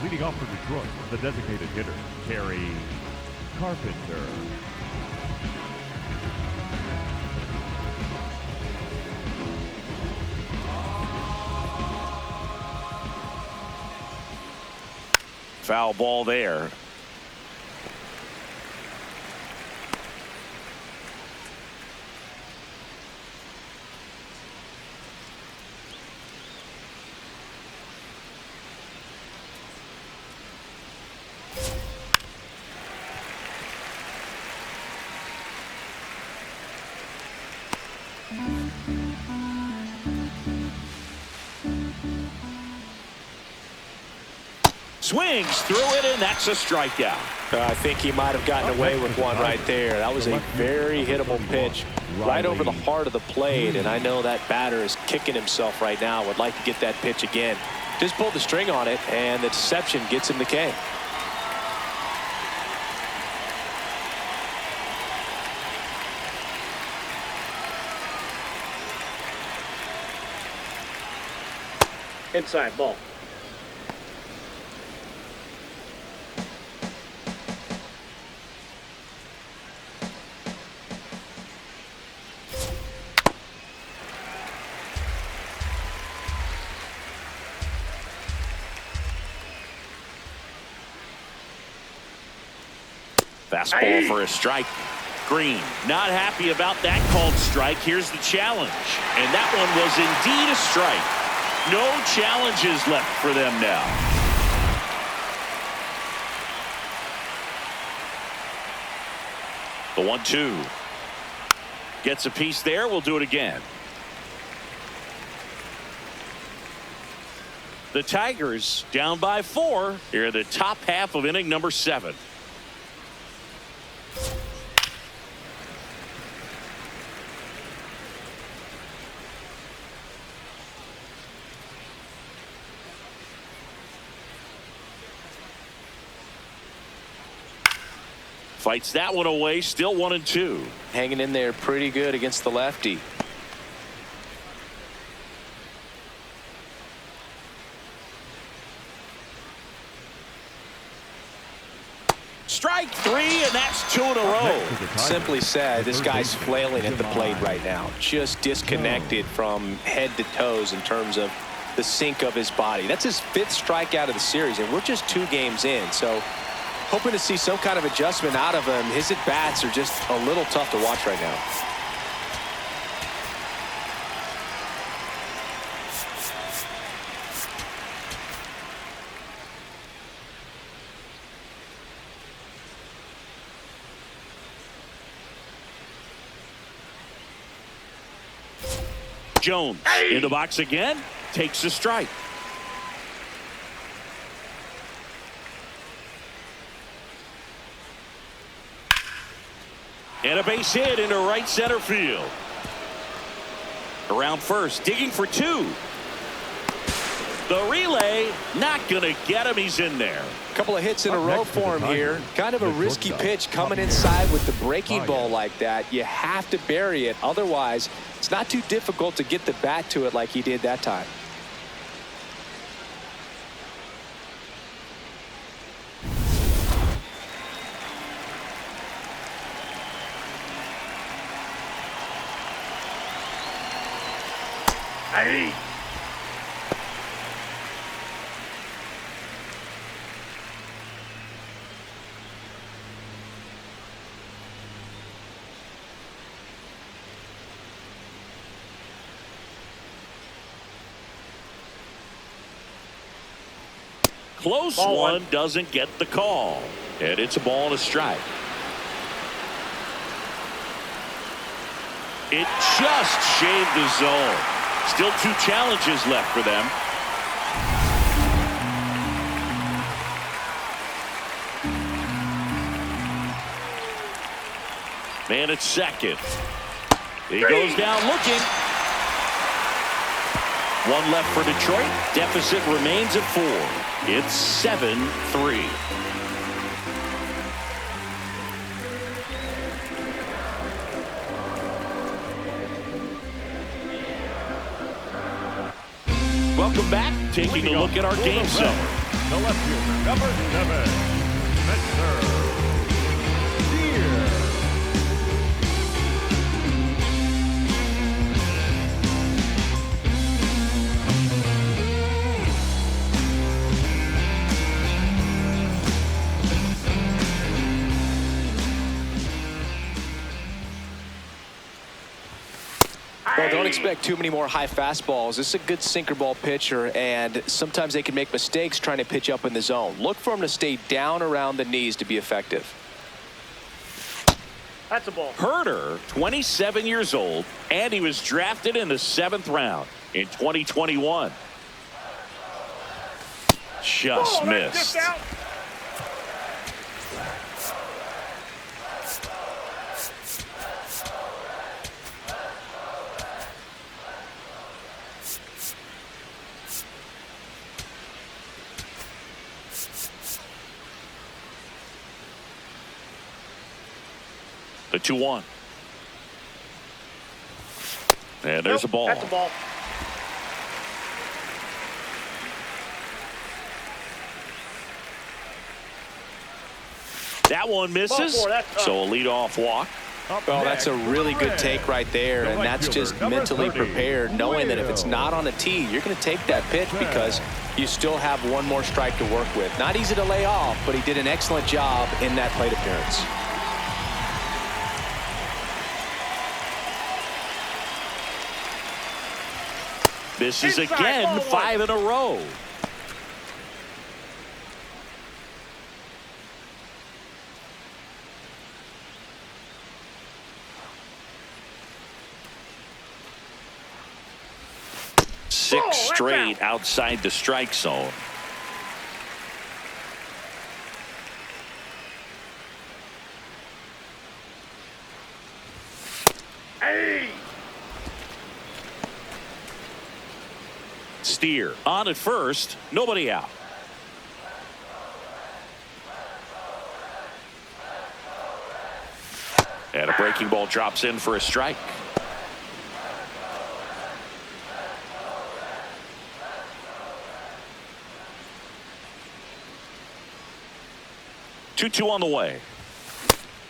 Leading off for Detroit, the designated hitter, Kerry Carpenter. Foul ball there. Swings through it, and that's a strikeout. I think he might have gotten away with one right there. That was a very hittable pitch right over the heart of the plate, and I know that batter is kicking himself right now. Would like to get that pitch again. Just pulled the string on it, and the deception gets him the K. Inside ball. Fastball for a strike. Greene not happy about that called strike. Here's the challenge. And that one was indeed a strike. No challenges left for them now. The 1-2. Gets a piece there. We'll do it again. The Tigers down by 4 here in the top half of inning number 7. Fights that one away, still 1-2. Hanging in there pretty good against the lefty. Strike 3, and that's 2 in a row. Simply said, this guy's flailing at the plate right now. Just disconnected from head to toes in terms of the sink of his body. That's his 5th strikeout of the series, and we're just 2 games in. So hoping to see some kind of adjustment out of him. His at-bats are just a little tough to watch right now. Jones in the box again, takes a strike. And a base hit into right center field. Around first, digging for 2. The relay not going to get him. He's in there. A couple of hits in a row for him here. Kind of a risky pitch coming inside with the breaking ball like that. You have to bury it. Otherwise, it's not too difficult to get the bat to it like he did that time. Hey. Close one, doesn't get the call. And it's a ball and a strike. It just shaved the zone. Still 2 challenges left for them. Man at second. He goes down looking. 1 left for Detroit. Deficit remains at 4. It's 7-3. Welcome back. Taking a look at our game set. The left fielder, number 7, Spencer Torkelson. Well, don't expect too many more high fastballs. This is a good sinker ball pitcher, and sometimes they can make mistakes trying to pitch up in the zone. Look for him to stay down around the knees to be effective. That's a ball. Herder, 27 years old, and he was drafted in the 7th round in 2021. Just missed. The 2-1. And there's a ball. That's a ball. That one misses. So a leadoff walk. Well, that's a really good take right there, and that's just mentally prepared, knowing that if it's not on a tee, you're going to take that pitch because you still have 1 more strike to work with. Not easy to lay off, but he did an excellent job in that plate appearance. This is again 5 in a row. Six straight outside the strike zone. Steer on at first, nobody out. And a breaking ball drops in for a strike. Two on the way.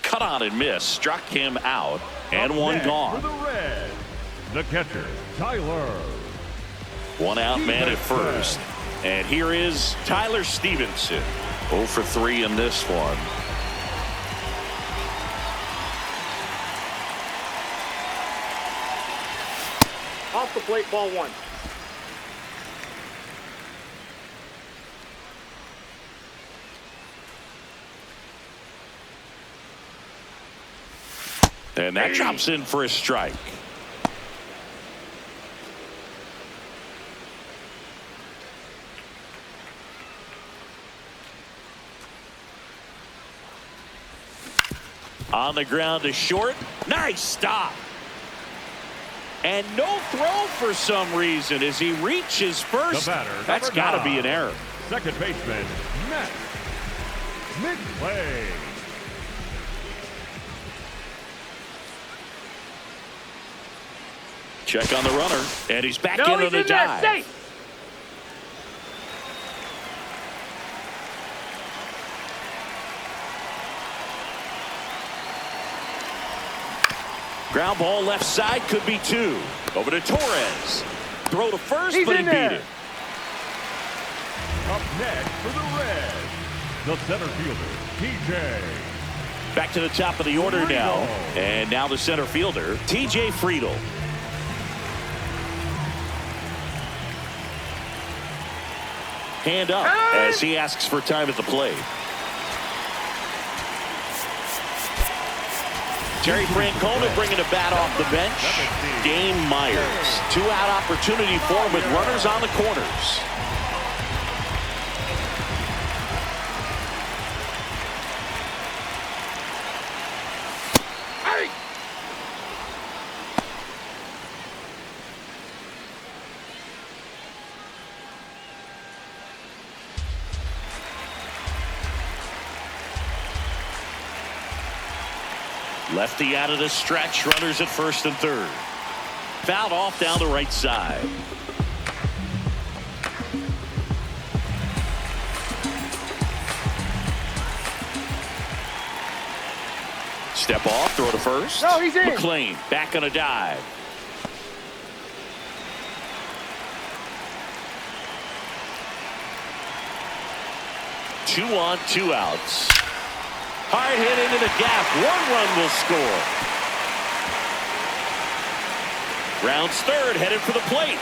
Cut on and miss, struck him out, and 1 gone. For the Reds, the catcher, Tyler. 1 out, man at first. And here is Tyler Stephenson. 0 for 3 in this one. Off the plate, ball 1. And that drops in for a strike. On the ground to short. Nice stop. And no throw for some reason as he reaches first. That's got to be an error. Second baseman, Matt McLain. Check on the runner, and he's back into the dive. Ground ball left side, could be 2. Over to Torres. Throw to first, but he beat it. Up next for the Reds, the center fielder, TJ. Back to the top of the order now. And now the center fielder, TJ Friedl. Hand up as he asks for time at the plate. Terry Francona bringing a bat off the bench. Game Myers. 2-out opportunity for him with runners on the corners. Lefty out of the stretch. Runners at first and third. Fouled off down the right side. Step off, throw to first. No, he's in. McLain back on a dive. Two on, 2 outs. Hard hit into the gap. 1 run will score. Rounds third, headed for the plate.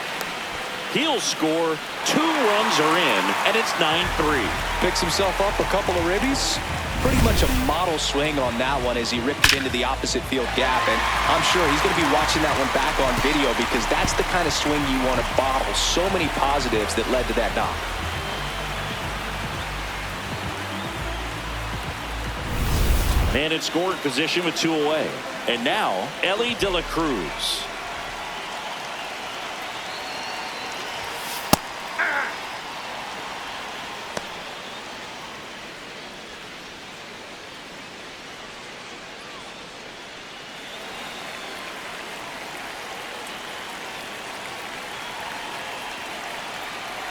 He'll score. 2 runs are in, and it's 9-3. Picks himself up a couple of ribbies. Pretty much a model swing on that one as he ripped it into the opposite field gap. And I'm sure he's going to be watching that one back on video because that's the kind of swing you want to bottle. So many positives that led to that knock. Man in scoring position with 2 away. And now, Elly De La Cruz.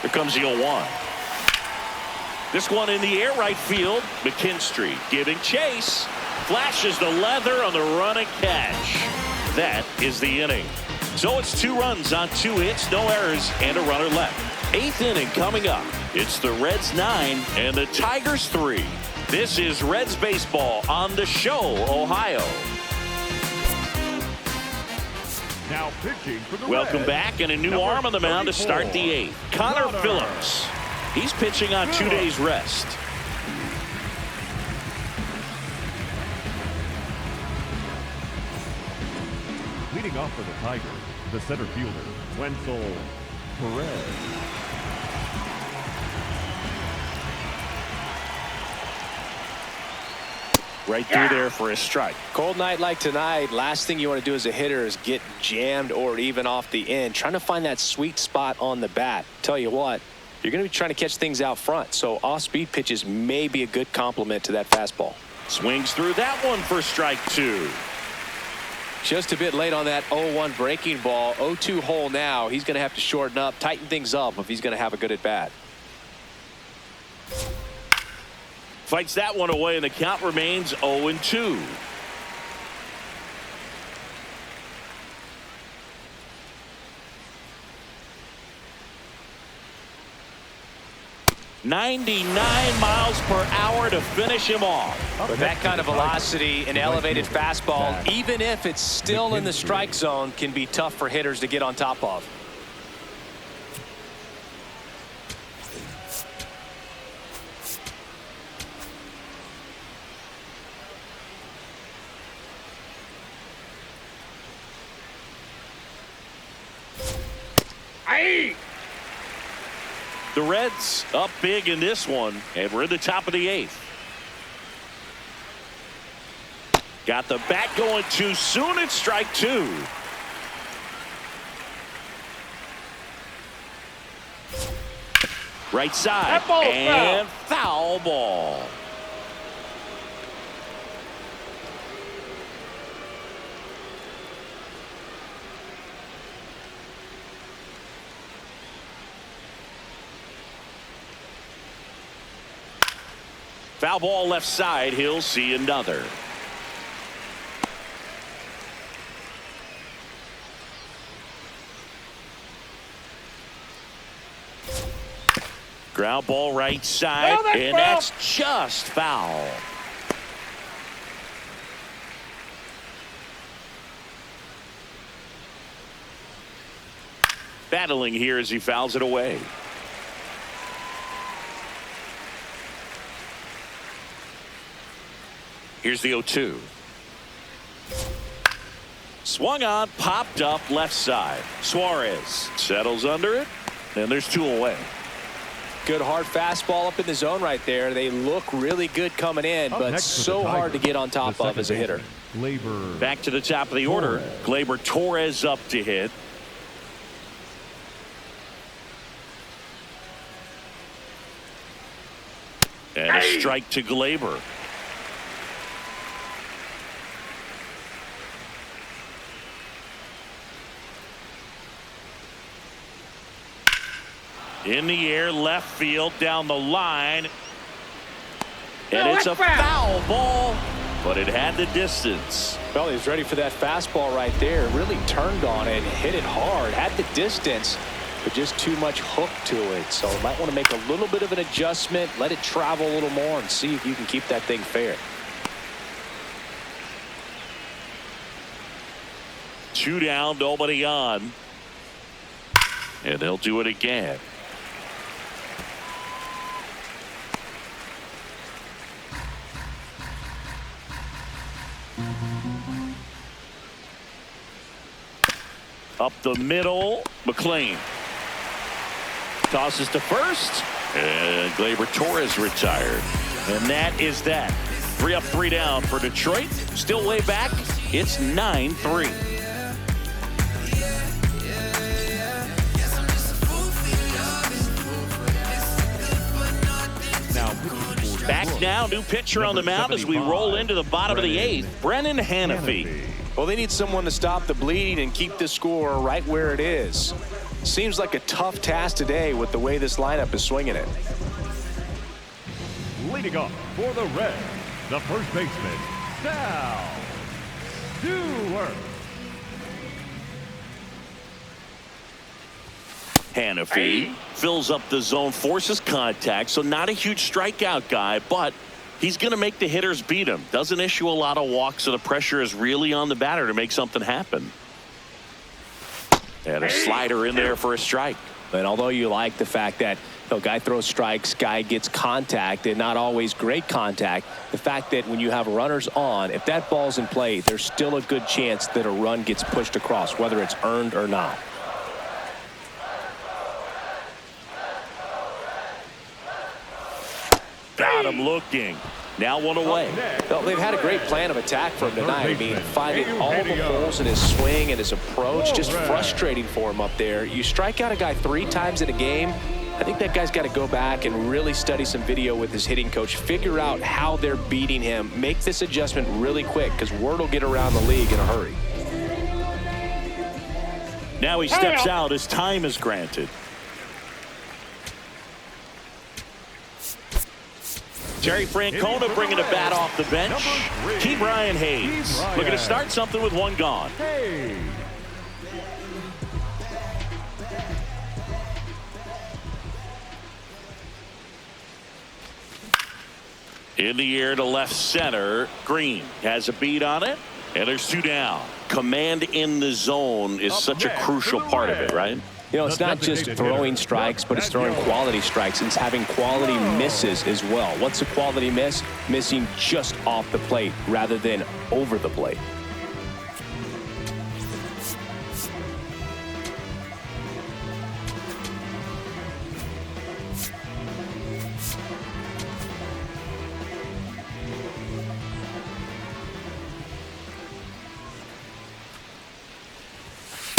Here comes the 0-1. This one in the air right field. McKinstry giving chase. Flashes the leather on the run and catch. That is the inning. So it's 2 runs on 2 hits, no errors, and a runner left. 8th inning coming up. It's the Reds 9 and the Tigers 3. This is Reds baseball on the Show, Ohio. Now pitching for the Welcome Reds, back, and a new number arm on the mound to start the 34. 8th. Connor Phillips. He's pitching on 2 days rest. Leading off for the Tigers, the center fielder, Wenceel Perez. Right through there for a strike. Cold night like tonight, last thing you want to do as a hitter is get jammed or even off the end. Trying to find that sweet spot on the bat. Tell you what, you're going to be trying to catch things out front. So off-speed pitches may be a good complement to that fastball. Swings through that one for strike 2. Just a bit late on that 0-1 breaking ball. 0-2 hole now. He's going to have to shorten up, tighten things up if he's going to have a good at-bat. Fights that one away, and the count remains 0-2. mph to finish him off. With that kind of velocity and elevated fastball, even if it's still in the strike zone, can be tough for hitters to get on top of. The Reds up big in this one, and we're in the top of the 8th. Got the bat going too soon. It's strike 2. Right side, and foul ball. Foul ball left side. He'll see another. Ground ball right side, and that's just foul. Battling here as he fouls it away. Here's the 0-2. Swung on, popped up left side. Suarez settles under it, and there's 2 away. Good hard fastball up in the zone right there. They look really good coming in, but so hard to get on top of as a hitter. Back to the top of the order. Gleyber Torres up to hit. And a strike to Gleyber. In the air, left field, down the line. And it's a foul ball, but it had the distance. Well, he was ready for that fastball right there. Really turned on it, hit it hard, had the distance, but just too much hook to it. So you might want to make a little bit of an adjustment, let it travel a little more, and see if you can keep that thing fair. 2 down, nobody on. And they'll do it again. Up the middle, McLain tosses to first, and Gleyber Torres retired. And that is that. 3 up, 3 down for Detroit. Still way back. It's 9-3. Back now, new pitcher on the mound as we roll into the bottom of the 8th. Brennan Hanafy. Well, they need someone to stop the bleeding and keep the score right where it is. Seems like a tough task today with the way this lineup is swinging it. Leading off for the Reds, the first baseman, Sal Stewart. Hanafy fills up the zone, forces contact, so not a huge strikeout guy, but he's going to make the hitters beat him. Doesn't issue a lot of walks, so the pressure is really on the batter to make something happen. And a slider in there for a strike. And although you like the fact that the guy throws strikes, guy gets contact, and not always great contact, the fact that when you have runners on, if that ball's in play, there's still a good chance that a run gets pushed across, whether it's earned or not. Got him looking. Now 1 away. Well, they've had a great plan of attack for him tonight. I mean, finding all the holes in his swing and his approach, just frustrating for him up there. You strike out a guy 3 times in a game, I think that guy's got to go back and really study some video with his hitting coach, figure out how they're beating him, make this adjustment really quick, because word will get around the league in a hurry. Now he steps out as time is granted. Terry Francona bringing a bat off the bench. Ke'Bryan Hayes looking to start something with 1 gone. In the air to left center. Greene has a beat on it, and there's 2 down. Command in the zone is such a crucial part of it, right? You know, it's not just throwing strikes, but it's throwing quality strikes. It's having quality misses as well. What's a quality miss? Missing just off the plate rather than over the plate.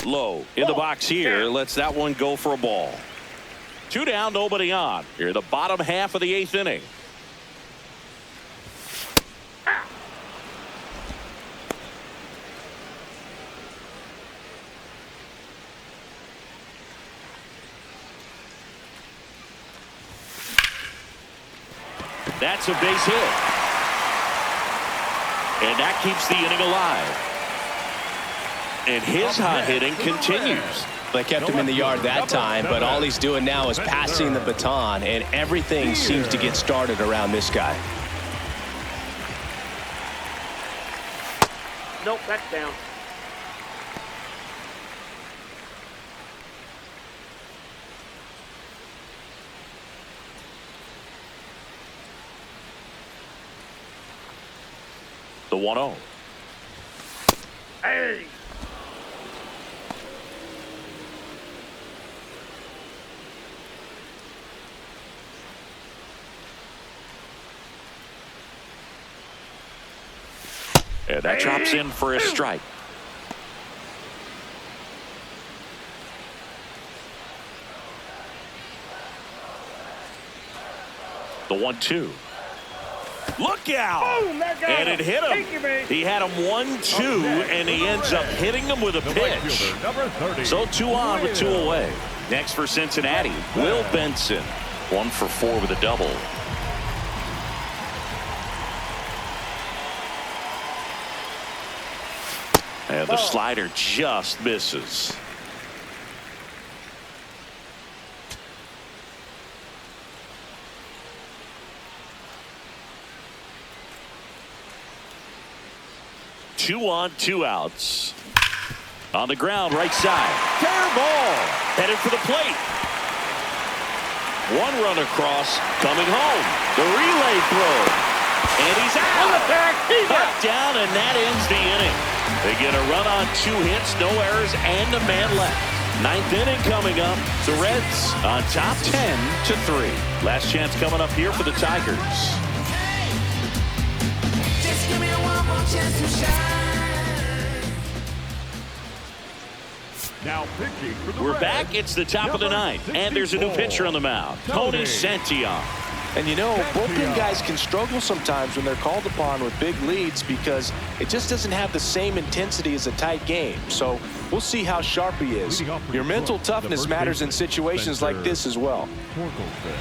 Lowe in the box here, lets that one go for a ball. 2 down, nobody on. Here, the bottom half of the 8th inning. That's a base hit. And that keeps the inning alive. And his hot hitting continues. They kept him in the yard that time, but all he's doing now is passing the baton, and everything seems to get started around this guy. Nope, that's down. The 1-0. Hey! And that drops in for a strike. The 1-2. Look out! Boom, that got And it hit him. Thank you, man. He had him 1-2, and he ends up hitting him with a The pitch. right fielder, number 30. So 2 on with 2 away. Next for Cincinnati, Will Benson. 1 for 4 with a double. And the slider just misses. Two on, 2 outs. On the ground, right side. Fair ball. Headed for the plate. 1 run across, coming home. The relay throw. And he's out. On the back, he's Cut out. down, and that ends the inning. They get a run on 2 hits, no errors, and a man left. 9th inning coming up. The Reds on top 10-3. Last chance coming up here for the Tigers. Just give me one more chance to shine. Now pitching for the We're Reds, back. It's the top of the number 9th, and there's a new 64, pitcher on the mound, Tony Santillan. And you know, bullpen guys can struggle sometimes when they're called upon with big leads because it just doesn't have the same intensity as a tight game. So we'll see how sharp he is. Leading off for Your the mental Brooks, toughness the first matters in baseman, situations Spencer like this as well. Torkelson.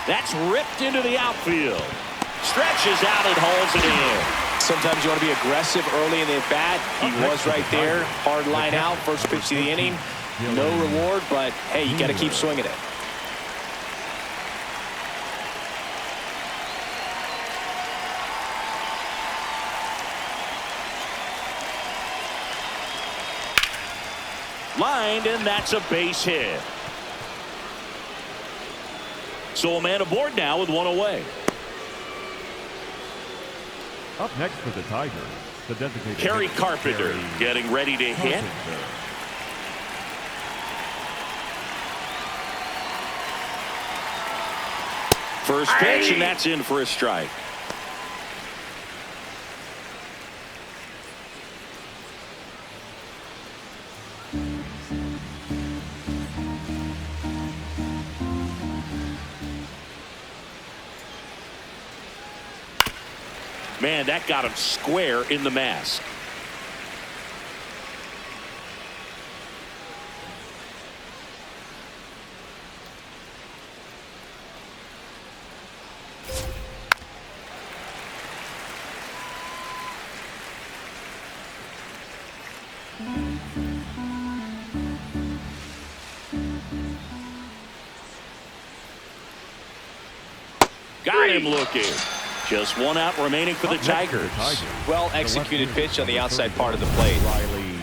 That's ripped into the outfield. Stretches out and holds it in. Sometimes you want to be aggressive early in the at-bat. He was right there. Hard line out. First pitch of the inning. No reward, but hey, you got to keep swinging it. Lined, and that's a base hit. So a man aboard now with 1 away. Up next for the Tigers, the designated Kerry hitter, Carpenter Kerry getting ready to hit. Carpenter. First pitch, and that's in for a strike. Man, that got him square in the mask. Got him looking. Just 1 out remaining for the Up next for Tigers. Well executed pitch on the outside part of the plate. Riley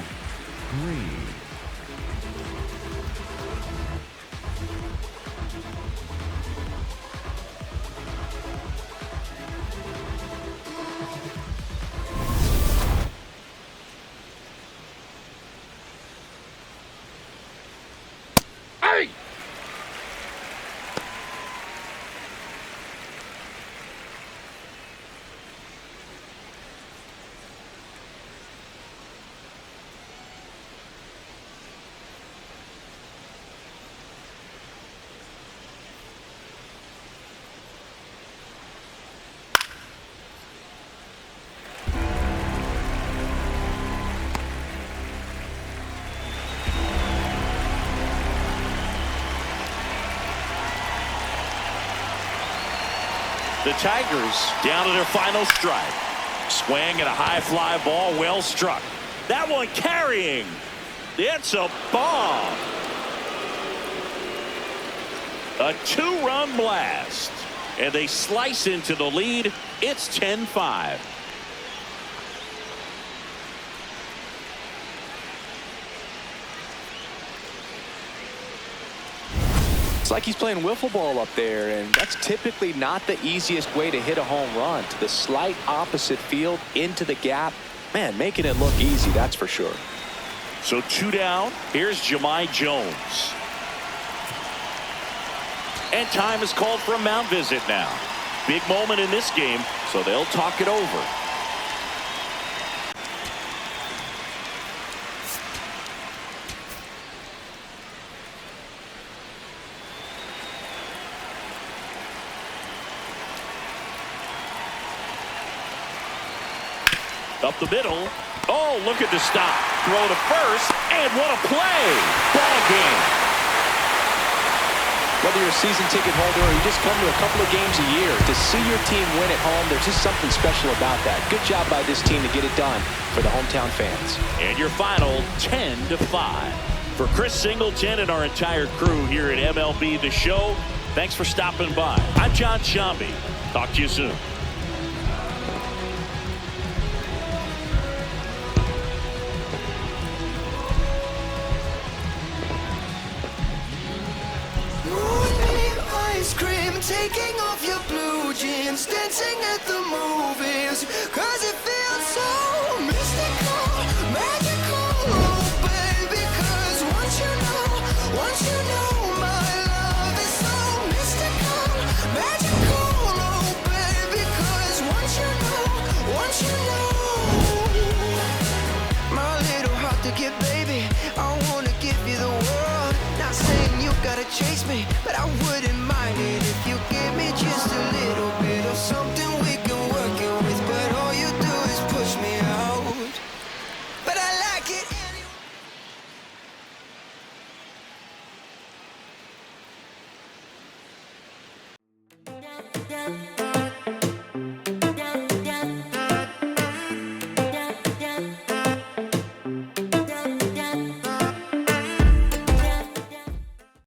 Greene. Hey! The Tigers down to their final strike. Swing and a high fly ball, well struck. That one carrying. It's a bomb. A 2-run blast. And they slice into the lead. It's 10-5. like he's playing wiffle ball up there, and that's typically not the easiest way to hit a home run. To the slight opposite field, into the gap. Man, making it look easy, that's for sure. So 2 down. Here's Jahmai Jones. And time is called for a mound visit now. Big moment in this game, so they'll talk it over. Up the middle. Oh, look at the stop. Throw to first, and what a play. Ball game. Whether you're a season ticket holder or you just come to a couple of games a year, to see your team win at home, there's just something special about that. Good job by this team to get it done for the hometown fans. And your final 10-5. For Chris Singleton and our entire crew here at MLB The Show, thanks for stopping by. I'm John Shambi. Talk to you soon. Taking off your blue jeans, dancing at the movies, 'cause it feels so mystical, magical, oh baby, 'cause once you know my love is so mystical, magical, oh baby, 'cause once you know, my little heart to give, baby, I wanna give you the world, not saying you gotta chase me, but I wouldn't mind it if you give me just a little bit of something we can work it with, but all you do is push me out, but I like it anyway.